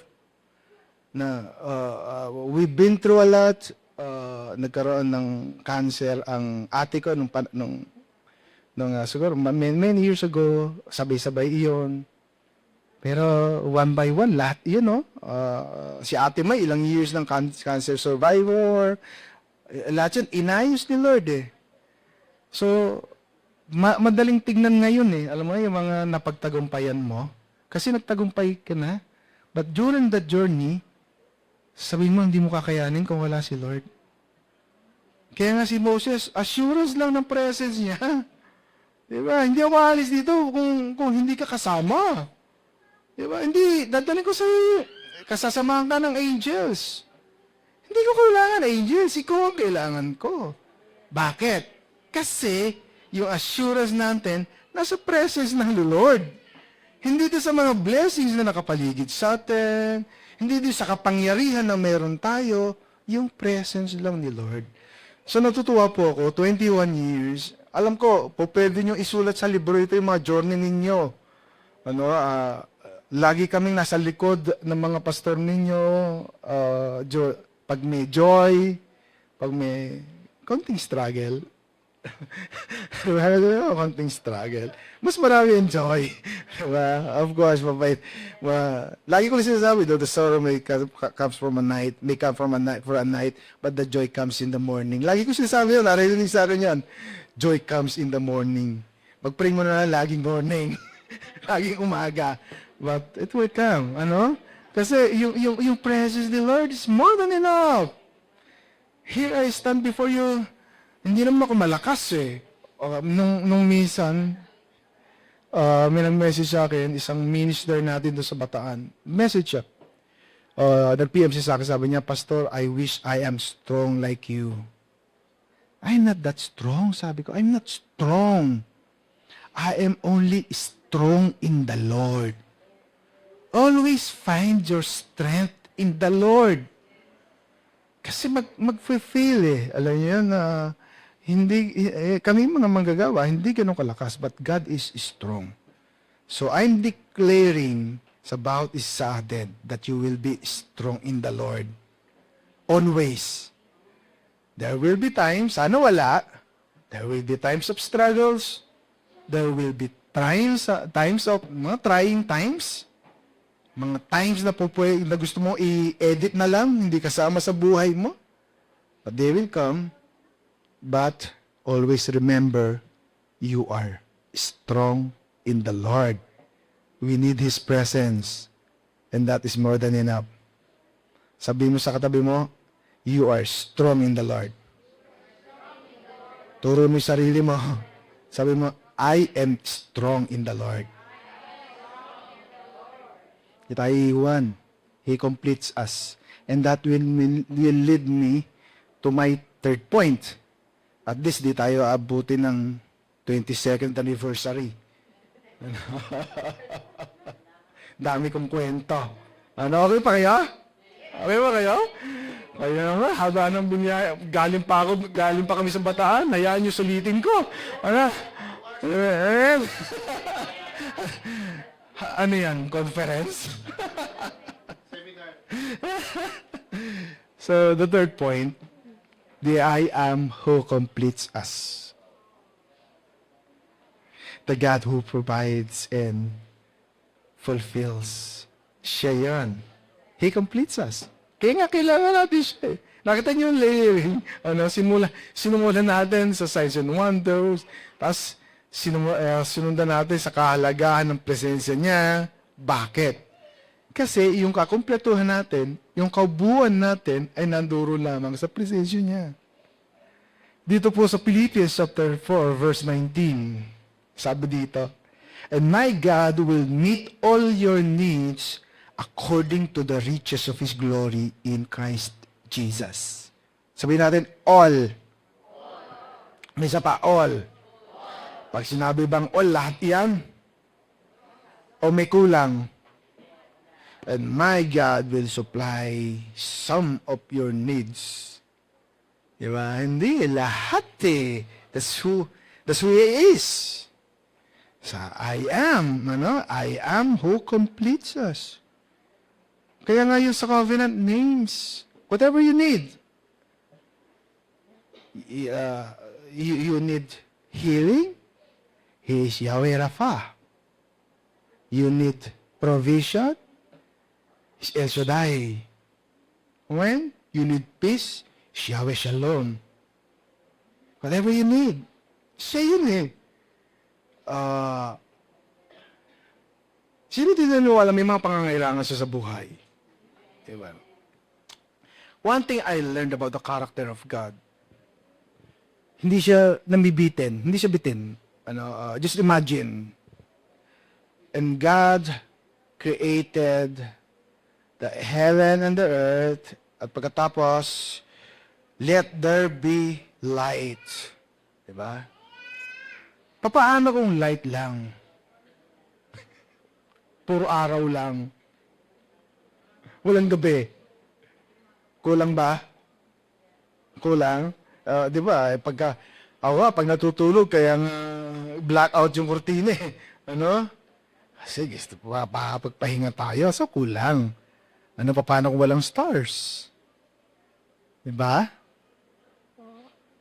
We've been through a lot. Nagkaroon ng cancer ang ate ko nung siguro many years ago, sabay-sabay iyon. Pero one by one, lahat yun, no? Si ate May, ilang years ng cancer survivor. Lahat yun, inayos ni Lord eh. So, madaling tignan ngayon eh. Alam mo, yung mga napagtagumpayan mo. Kasi nagtagumpay ka na. But during the journey, sabihin mo, hindi mo kakayanin kung wala si Lord. Kaya nga si Moses, assurance lang ng presence niya. Diba? Hindi ako maalis dito kung hindi ka kasama. Diba? Hindi, dadalhin ko sa kasasamahan ka ng angels. Hindi ko kailangan angels, ikaw ang kailangan ko. Bakit? Kasi yung assurance natin nasa presence ng Lord. Hindi ito sa mga blessings na nakapaligid sa atin, hindi ito sa kapangyarihan na meron tayo, yung presence lang ni Lord. So natutuwa po ako, 21 years, alam ko, po pwede nyo isulat sa libro ito yung mga journey ninyo. Lagi kaming nasa likod ng mga pastor ninyo, pag may joy, pag may konting struggle. Konting struggle. Mas marami yung joy. Of course, mabait. Lagi ko lang sinasabi, the sorrow may comes from a night, may come from a night, for a night, but the joy comes in the morning. Lagi ko sinasabi yun, narinig sa akin yan. Joy comes in the morning. Mag-pray mo na lang laging morning. Laging umaga. But it will come, ano? Kasi yung presence of the Lord is more than enough. Here I stand before you. Hindi naman ako malakas eh. Nung minsan, may nag-message sa akin, isang minister natin doon sa Bataan. Message siya. Nag-PM siya sa akin, sabi niya, Pastor, I wish I am strong like you. I'm not that strong, sabi ko. I'm not strong. I am only strong in the Lord. Always find your strength in the Lord. Kasi mag-feel eh. Alam niyo yan na kami mga manggagawa, hindi ganun kalakas, but God is strong. So I'm declaring sa bawat isa din that you will be strong in the Lord. Always. There will be times, sana wala, there will be times of struggles, there will be times of mga trying times, mga times na na gusto mo i-edit na lang, hindi kasama sa buhay mo. But they will come. But always remember, you are strong in the Lord. We need His presence. And that is more than enough. Sabi mo sa katabi mo, you are strong in the Lord. Turo mo yung sarili mo. Sabi mo, I am strong in the Lord. Di tayo iiwan. He completes us. And that will lead me to my third point. At least di tayo abutin ng 22nd anniversary. Dami kong kwento. Ano, okay pa kayo? Okay ba kayo? Kaya nga, haba ng bunya, galing pa kami sa Bataan, hayaan nyo sulitin ko. Ano? Ano yan, conference? So, the third point, the I am who completes us. The God who provides and fulfills. Siya yan. He completes us. Kaya nga kailangan natin siya. Nakita niyo yung layering. Sinumulan natin sa signs and wonders. Tapos sinundan natin sa kahalagahan ng presensya niya. Bakit? Kasi yung kakumpletuhan natin, yung kaubuan natin ay nanduro lamang sa presensya niya. Dito po sa Philippians chapter 4 verse 19. Sabi dito, and my God will meet all your needs according to the riches of His glory in Christ Jesus. Sabihin natin, all. May isa pa, all. Pag sinabi bang all, lahat yan? O may kulang? And my God will supply some of your needs. Diba? Hindi, lahat eh. That's who He is. Sa I am who completes us. Kaya nga yung sa covenant names, whatever you need. You need healing, He is Yahweh Rapha. You need provision, He's El Shaddai. When you need peace, He's Yahweh Shalom. Whatever you need, siya yun eh. Sino din naniniwala may mga pangangailangan siya sa buhay? Diba? One thing I learned about the character of God, hindi siya namibitin, hindi siya bitin. Just imagine, and God created the heaven and the earth, at pagkatapos, let there be light. Diba? Papaano kung light lang? Puro araw lang. Walang gabi. Kulang ba? Kulang? Di ba? Pag natutulog, kaya blackout yung kurtina eh. Ano? Kasi gusto pa pagpahinga tayo, so kulang. Paano kung walang stars? Di ba?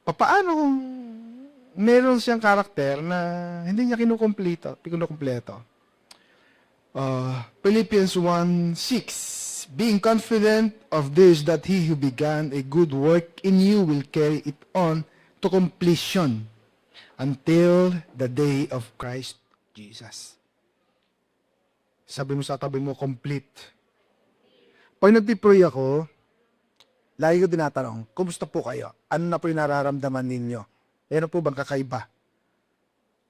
Paano kung meron siyang karakter na hindi niya kinukumpleto. Philippians 1:6, being confident of this, that He who began a good work in you will carry it on to completion until the day of Christ Jesus. Sabi mo sa tabi mo, complete. Pag nagpipray ako, lagi ko tinatanong, kumusta po kayo? Ano na po yung nararamdaman ninyo? Ano po bang kakaiba?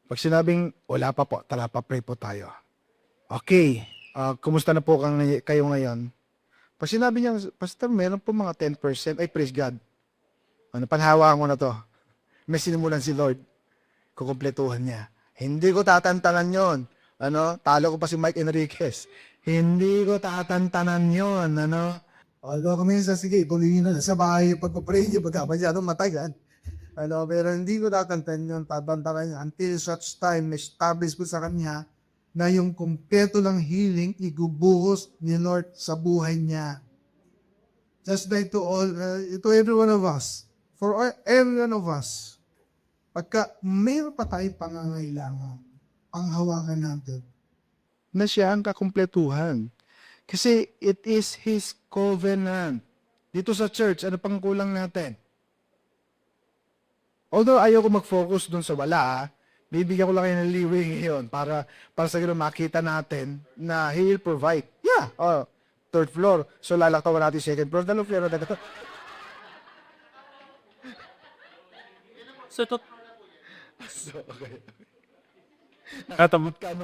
Pag sinabing, wala pa po, tala pa, pray po tayo. Okay, kumusta na po kayo ngayon? Pag sinabi niya, Pastor, meron po mga 10%, ay praise God. Panhawaan ko na to. May sinimulan si Lord. Kukumpletuhan niya. Hindi ko tatantanan yon. Talo ko pa si Mike Enriquez. Hindi ko tatantanan yon. Although kami sige, tuloy na sa bahay, pagpa-pray niyo, pagkapasyadong matagal. Pero hindi ko tatantanan yun, tatantanan niya, until such time, establish ko sa kanya, na yung kumpleto ng healing, igubuhos ni Lord sa buhay niya. Just like to every one of us, for every one of us, pagka mayroon pa tayong pangangailangan, panghawakan natin, na siya ang kakumpletuhan. Kasi it is His covenant. Dito sa church, ano pang kulang natin? Although ayaw ko mag-focus dun sa wala, bibigyan ko lang kayo ng leeway ngayon para sa gano'n makita natin na He will provide. Yeah, na. Oh, third floor. So, lalaktawan natin second floor. Dalawang floor na ito. So, ito... Natamot ka, no?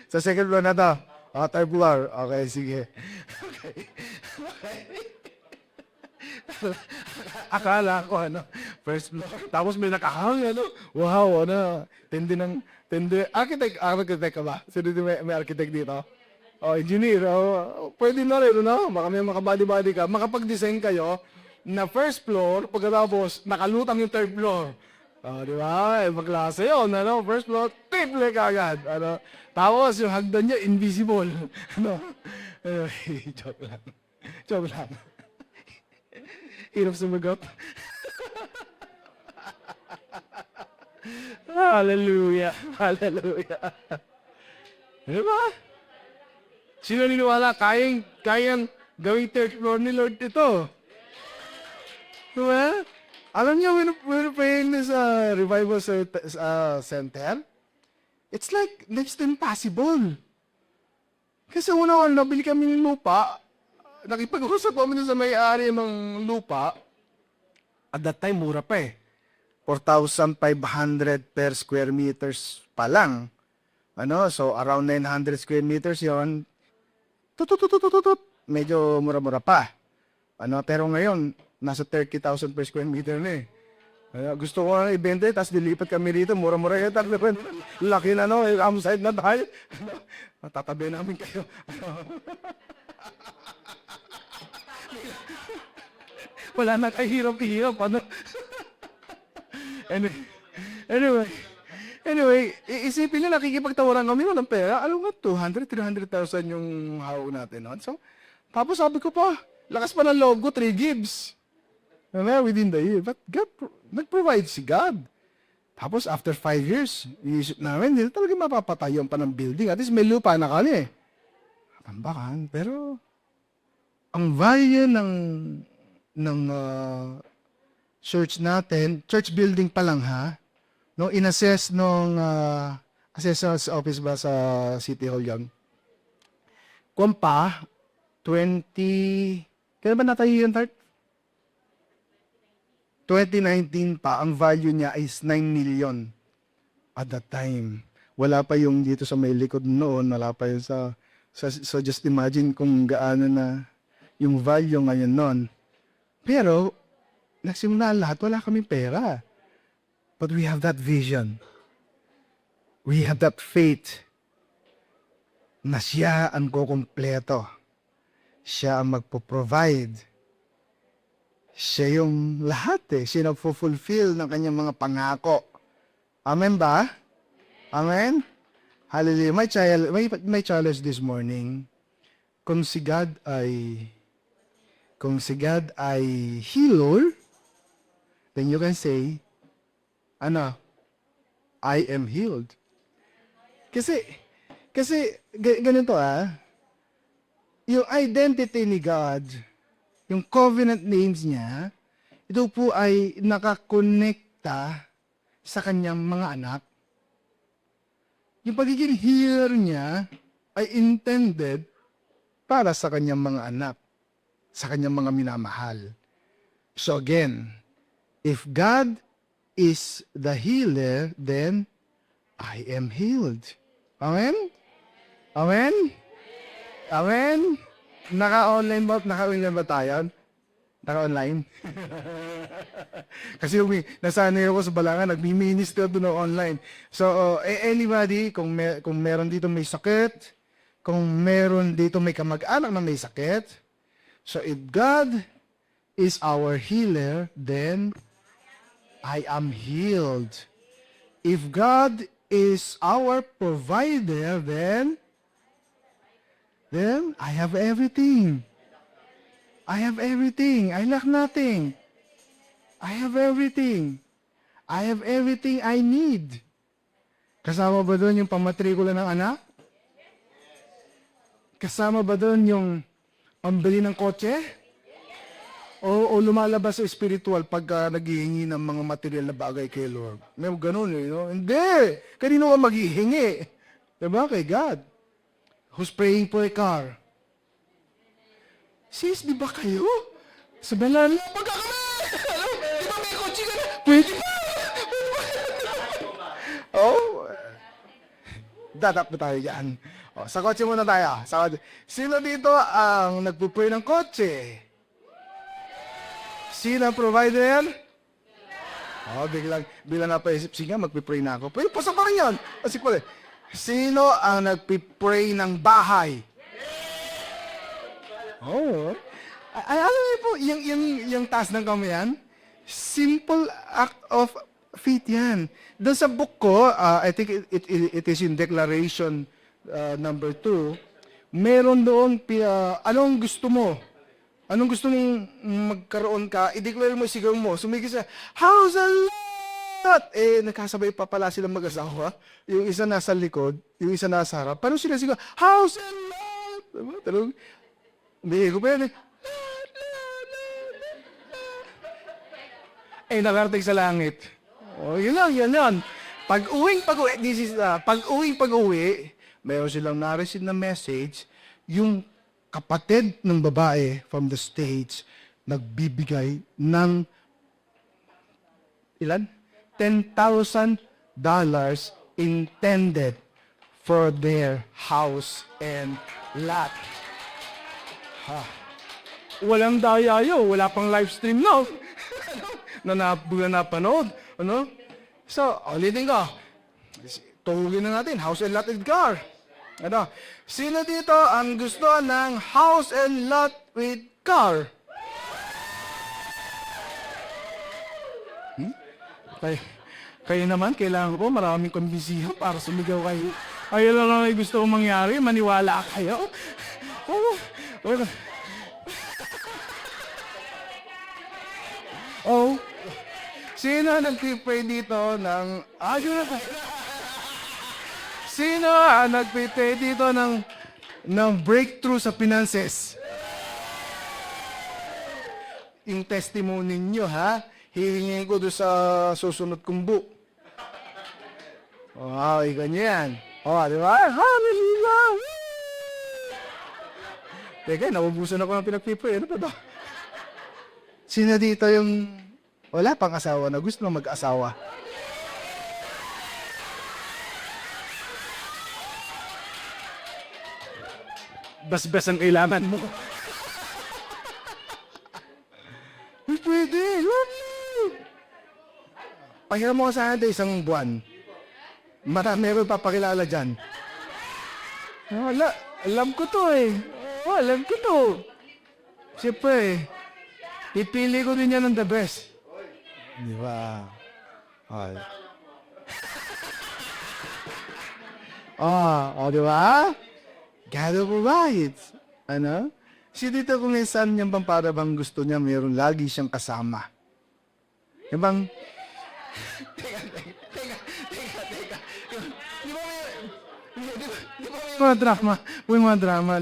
Sa second floor na to. Third floor. Okay, sige. Akala ko, first floor. Tapos may nakahang, wow, tindi. Architect ka ba? Sino may architect dito? Engineer. Pwede na rin, Baka may makabody-body ka. Makapag-design kayo na first floor, pagkatapos nakalutang yung third floor. Di ba? Ibang klase yun, First floor, triple ka agad. Tapos yung hagdan niya, invisible. Joke lang. Joke lang. Hirap sumagot. Hallelujah. Hallelujah. Di ba? Sino niniwala? Kayang gawing third floor ni Lord ito. Di ba? Alam niyo, we're praying this revival center. It's like next to impossible. Kasi una nabili kami ng lupa. Nakipag-usap kami sa may-ari ng lupa. At that time, mura pa 4,500 per square meters pa lang. So around 900 square meters yon. Medyo mura-mura pa. Pero ngayon, nasa 30,000 per square meter na gusto ko na ibenta, tapos dilipat kami rito, mura-mura yun. Laki na, amside na tayo. Tatabi namin kayo. Wala na kahirap-hirap. Anyway, isipin nyo, nakikipagtawaran kami, walang pera. Alam nga, 200,000, 300,000 yung hawak natin. So, tapos sabi ko pa, lakas pa ng loob ko, 3 gives. Within the year. But God, nag-provide si God. Tapos, after 5 years, iisip namin, hindi talaga mapapatayon pa ng building. At least may lupa na kami. Tambakan. Pero, ang value ng church natin, church building pa lang nung inassess nung assessor's office ba sa City Hall yan, kumpa, 20, kailan ba natayo yun, Tart? 2019 pa, ang value niya is 9 million at that time. Wala pa yung dito sa may likod noon, wala pa yung so just imagine kung gaano na yung value ngayon noon. Pero, nagsimula lahat, wala kaming pera. But we have that vision. We have that faith na siya ang kukumpleto. Siya ang magpo-provide. Siya yung lahat Siya nagpo-fulfill ng kanyang mga pangako. Amen ba? Amen? Hallelujah. May challenge this morning. Kung si God ay healer, then you can say, I am healed. Kasi ganito yung identity ni God, yung covenant names niya, ito po ay nakakonekta sa kanyang mga anak. Yung pagiging healer niya ay intended para sa kanyang mga anak, sa kanyang mga minamahal. So again, if God is the healer, then I am healed. Amen? Amen? Amen? Naka-online ba tayo? Naka-online? Kasi nasanay ako sa Balangan, nagmi-minister doon online. So, anybody, kung meron dito may sakit, kung meron dito may kamag-anak na may sakit, so if God is our healer, then I am healed. If God is our provider, then I have everything. I have everything. I lack nothing. I have everything. I have everything I need. Kasama ba doon yung pamatrikula ng anak? Kasama ba doon yung pambili ng kotse? O lumalabas sa spiritual pagka naghihingi ng mga material na bagay kay Lord? May ganun Hindi. Kanino ka maghihingi? Diba? Kay God. who's praying for a car. Sis, di ba kayo? Sabihin lang, magkakala! Di ba may kotse ka na? Pwede ba? Oh, dadap na tayo dyan. Oh, sa kotse muna tayo. Sino dito ang nagpupray ng kotse? Sino ang provider? Oh, biglang napaisip, sige, magpipray na ako. Pero pasok pa rin yun. Kasi pala, sino ang nagpipray ng bahay? Oh, alam niyo po, yung taas ng kamay yan, simple act of faith yan. Doon sa book ko, I think it is in Declaration number 2, meron doon, anong gusto mo? Anong gusto mong magkaroon ka? I-declare mo, sigaw mo. Sumigil sa, how's a lot? Nakasabay pa pala silang mag-asawa. Yung isa nasa likod, yung isa nasa harap. Paano sila sigaw? How's a lot? Diba? Talong, hindi ko pa yan. Nakarating sa langit. Oh, yun lang. Pag-uwi, mayroon silang na-receive na message, yung kapatid ng babae from the States, nagbibigay ng ilan? $10,000 intended for their house and lot. Walang daya yun. Wala pang live stream na. na napanood. Ano? So, ulitin ko. Tuhugin na natin. House and lot with car. Ano? Sino dito ang gusto ng house and lot with car? Kayo naman, kailangan ko maraming kumbisihan para sumigaw kayo. Ayun lang ang gusto kong mangyari. Maniwala kayo. Oh, sino nag-pray dito ng... Sino ang nag-pray dito ng breakthrough sa finances? Yung testimony niyo, ha? Hihingin ko doon sa susunod kong book. Oh, ganyan. Oh, di ba? Hallelujah! Teka, naubusan ako ng pinag-pray. Ano ba ba? Sino dito yung wala pang asawa na gusto na mag-asawa? Basbas ang kailangan mo. Pwede. Pahiram mo ka sana isang buwan. Meron papakilala dyan. Alam ko to eh. Alam ko to. Siyempre, pipili ko din yan ng the best. Di ba? Di ba? God provides. Ano? Si dito kung minsan niyang para bang gusto niya, mayroon lagi siyang kasama. Yung bang... Teka. Di ba may mga drama,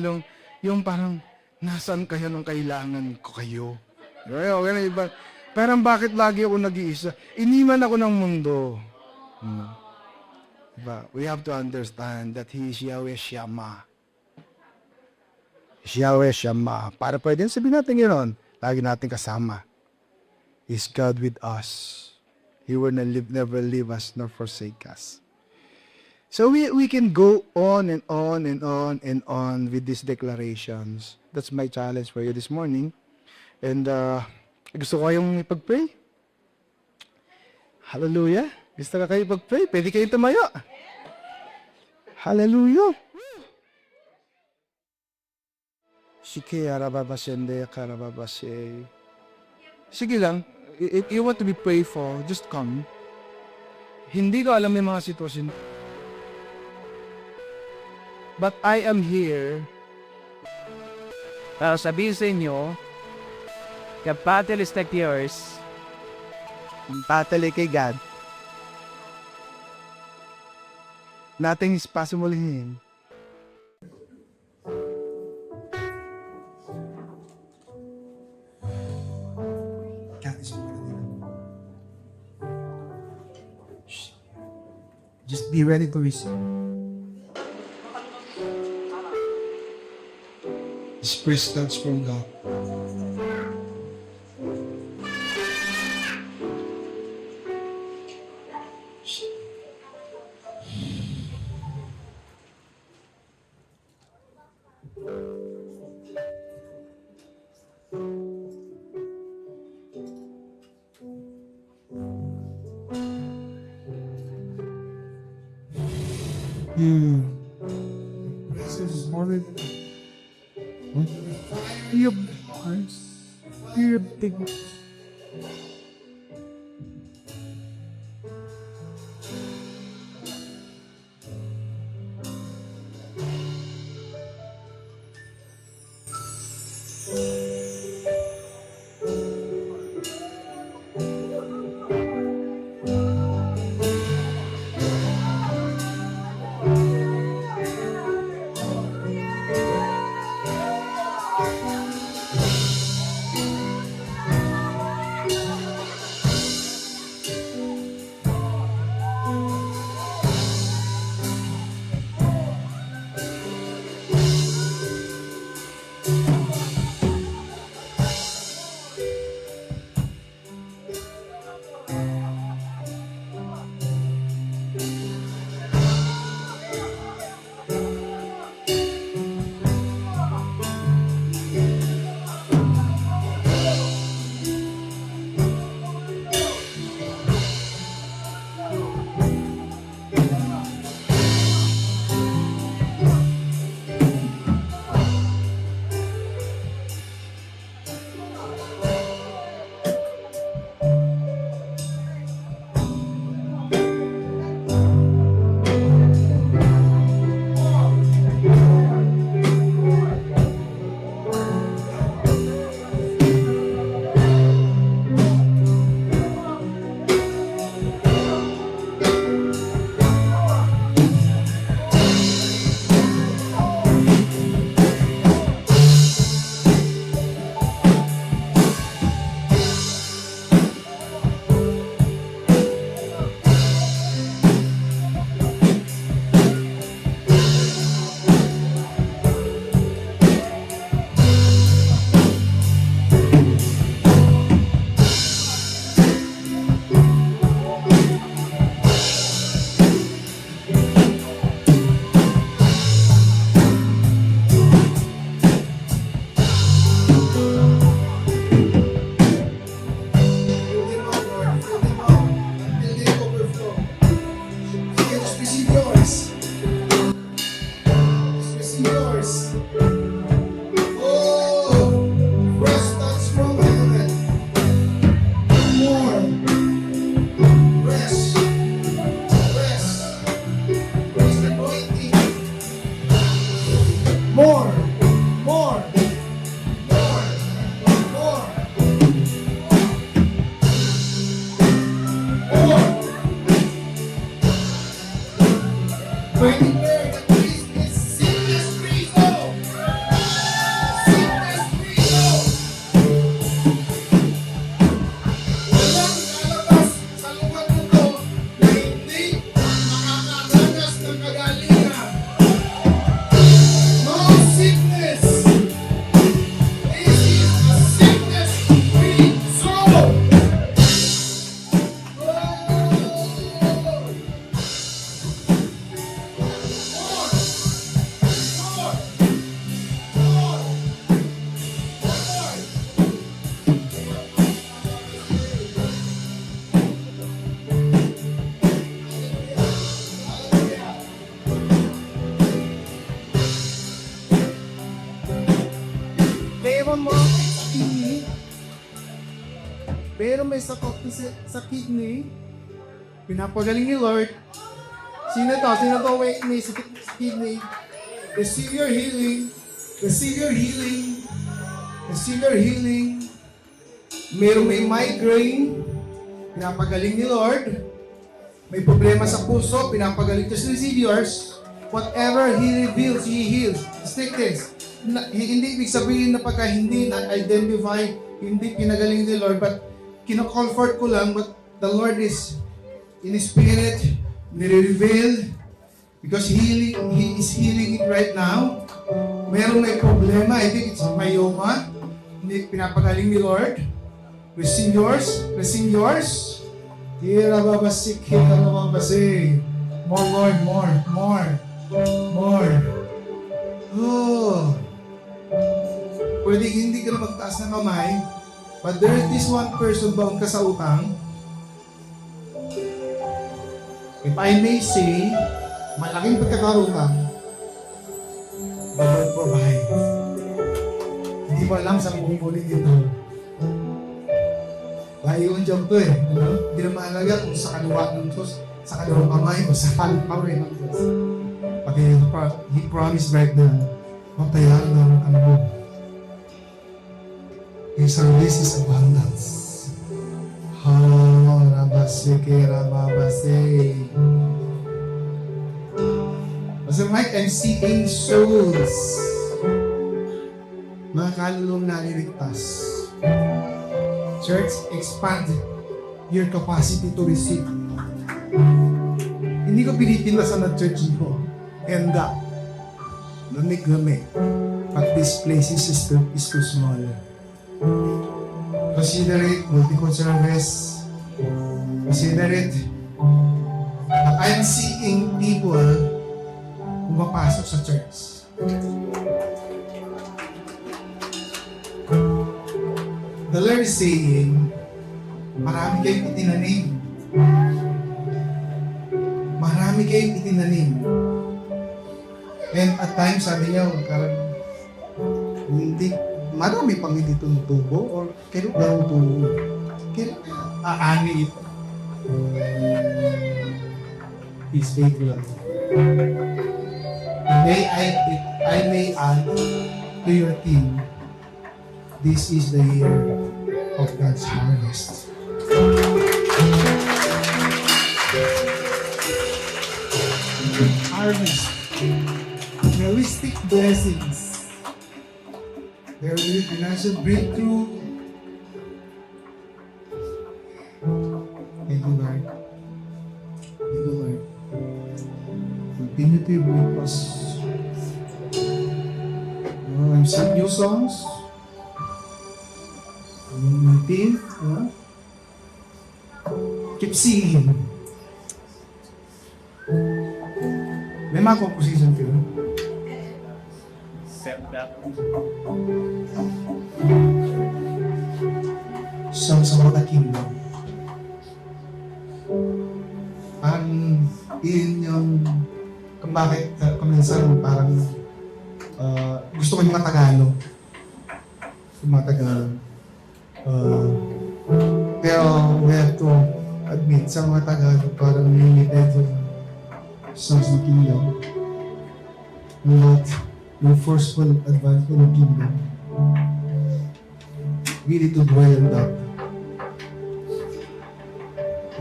yung parang, nasaan kayo nung kailangan ko kayo? Okay, iba. Parang bakit lagi ako nag-iisa? Iniman ako ng mundo. Diba? We have to understand that He is Yahweh Shammah. Yahweh Shammah. Para pwede sabihin natin gano'n, lagi natin kasama. Is God with us. He will never leave us nor forsake us. So we can go on and on and on and on with these declarations. That's my challenge for you this morning. And gusto ko kayong ipag-pray. Hallelujah. Gusto ka kayo ipag-pray? Pwede kayo tumayo. Hallelujah. Sige lang. If you want to be prayed for, just come. Hindi ko alam yung mga sitwasyon. But I am here para sabihin sa inyo, the battle is not yours. Ang battle ay kay God. Nothing is possible in Him. Just be ready to receive. Express that's from God. This is morning. Your eyes, your things. Pero may sakit sa kidney, pinapagaling ni Lord. Sino to? Sino to may sakit sa kidney? Receive your healing. Receive your healing. Receive your healing. May migraine, pinapagaling ni Lord. May problema sa puso, pinapagaling. Just receive yours. Whatever He reveals, He heals. Just take this. Hindi ibig sabihin na pagka hindi na-identify, hindi pinagaling ni Lord, but kino-comfort ko lang, but the Lord is in His Spirit, nire-reveal, because He is healing it right now. Meron may problema, I think it's myoma. Hindi pinapagaling ni Lord. Receive yours. Receive yours. Kira babasik, kira babasik. More, Lord, more, more, more. Oh. Pwede hindi ka na magtaas ng kamay, but there is this one person bound ka sa utang. If I may say, malaking pagkakautang, the Lord provide. Hindi mo alam saan bumuli dito. Layo ang job to eh. Ano? Hindi na mahalaga kung sa kaluwa ng Diyos, sa kalawang kamay, o sa halong kamay ng Diyos. Pati He promised right now, matayan ng ano mo. His service is abundance. Oh, Rabase, Rabase. Pastor Mike, I'm seeing souls. Mga kalulong naliligtas. Church, expand your capacity to receive. Hindi ko pinipilasan na church ko. Henda. Lamig-lamig. But this place is too small. Consider it multi-cultural service. Consider it. I'm seeing people pumapasok sa church. The Lord is saying, marami kayong itinanim. Marami kayong itinanim. And at times, sabi niya, hindi, marami pang hindi tumutubo or kailan ba tumutubo? Kailan aani ito? He's faithful. I may add to your team, this is the year of God's harvest. Harvest. Realistic blessings. There will be financial breakthrough. Thank you, Lord. Thank you, Lord. Continue to bring us. I'm singing new songs. My team, keep singing. May mga composition kayo. Songs about the kingdom. Parang yun yung kung bakit kuminsan parang gusto ko yung mga Tagalog. Yung mga Tagalog. Pero we have to admit sa mga Tagalog parang limited yung songs ng kingdom. Not yung forceful advancement ng kingdom. We need to dwell on that.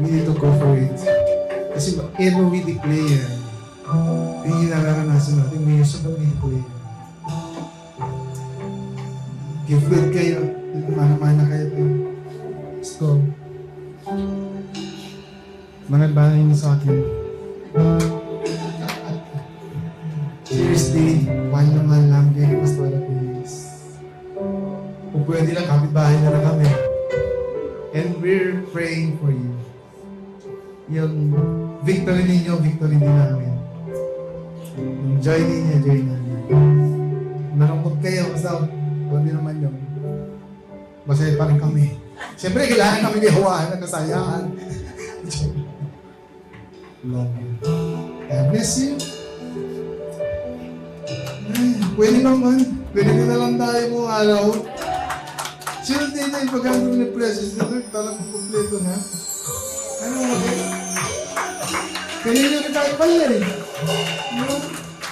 We need to go for it. Kasi whatever we declare, yung nararanasan natin, may use of we declare. Gifted kayo, mana-mana kayo. Let's go. Mga bahay niyo sa akin. Seriously, one naman lang kayo, Pastor Please. Kung pwede lang, kapit-bahay na lang kami. And we're praying for you. Yung victory ninyo, victory din namin. Yung joy ninyo, joy namin. Nalungkot kayo, basta hindi naman yun. Masaya pa rin kami. Siyempre, kailangan kami gihawaan at kasayahan. Love you. God bless you. Pwede naman. Pwede na lang tayo mong araw. Sino din na yung pagkandong ni Precious? Parang kumpleto na. Ano mo okay? Kanina na tayo pala eh.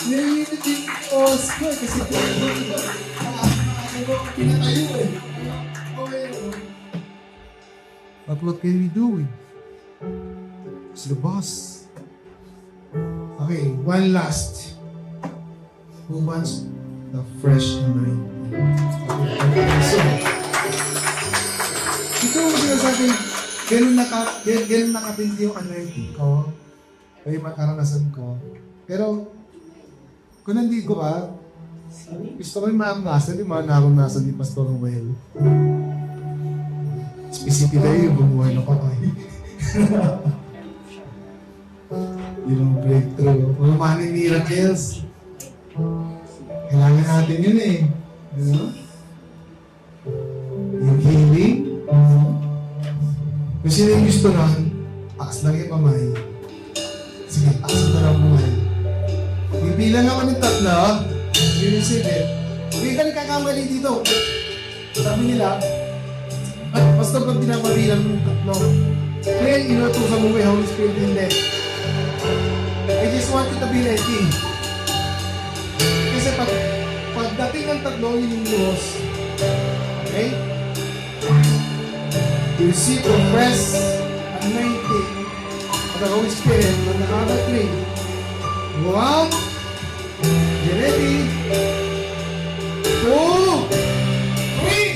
Nililit yung Oscar kasi pinatayo eh. But what can we do? It's the boss. Okay, one last. Who wants the fresh mind? So, ito mo sinasabi, ganun nakatindi yung anointing ko, o yung makaranasan ko. Pero, kung nandito ka, Gusto ko yung maamnasan, yung mga naranasan ni Pastor Noel. Specifically yung bumuhay ng patay. Yun ang breakthrough. Mga money miracles. Kailangan natin yun eh. You know? Yung healing. Kung sino yung gusto nun, taas lang yung kamay. Sige, taas na lang kamay. Bibilang ako ng tatlo, you receive it. Hindi ka nagkakamali dito. Sabi nila, at basta pag pinapabilang ng tatlo, ngayon inutusan mo may Holy Spirit hindi. I just want you to be ready. Kasi pagdating ng tatlo, yun yung luhos. Okay? You receive the fresh anointing of the Holy Spirit on the other three. Go out. Get ready. 2, 3.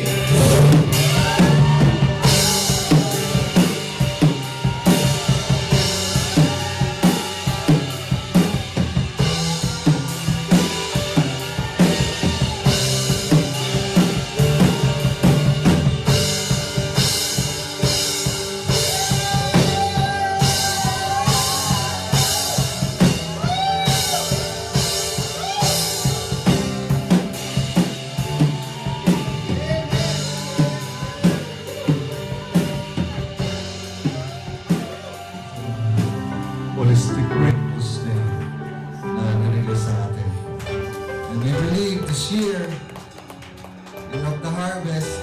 holistic breakfast din na nalagay sa atin. And we believe this year, year of the harvest,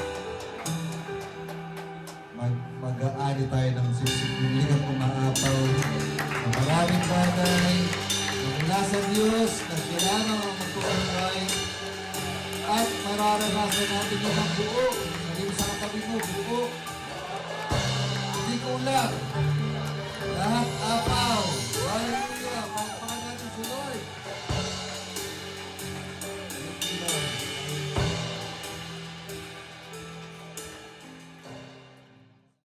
mag-aani tayo ng sisipiling at umaapaw ng maraming bagay na mula sa Diyos na kailangan magtutuloy at mararanasan natin yun ang buo. Sabi mo sa katabi mo, buo. Hindi ko lang.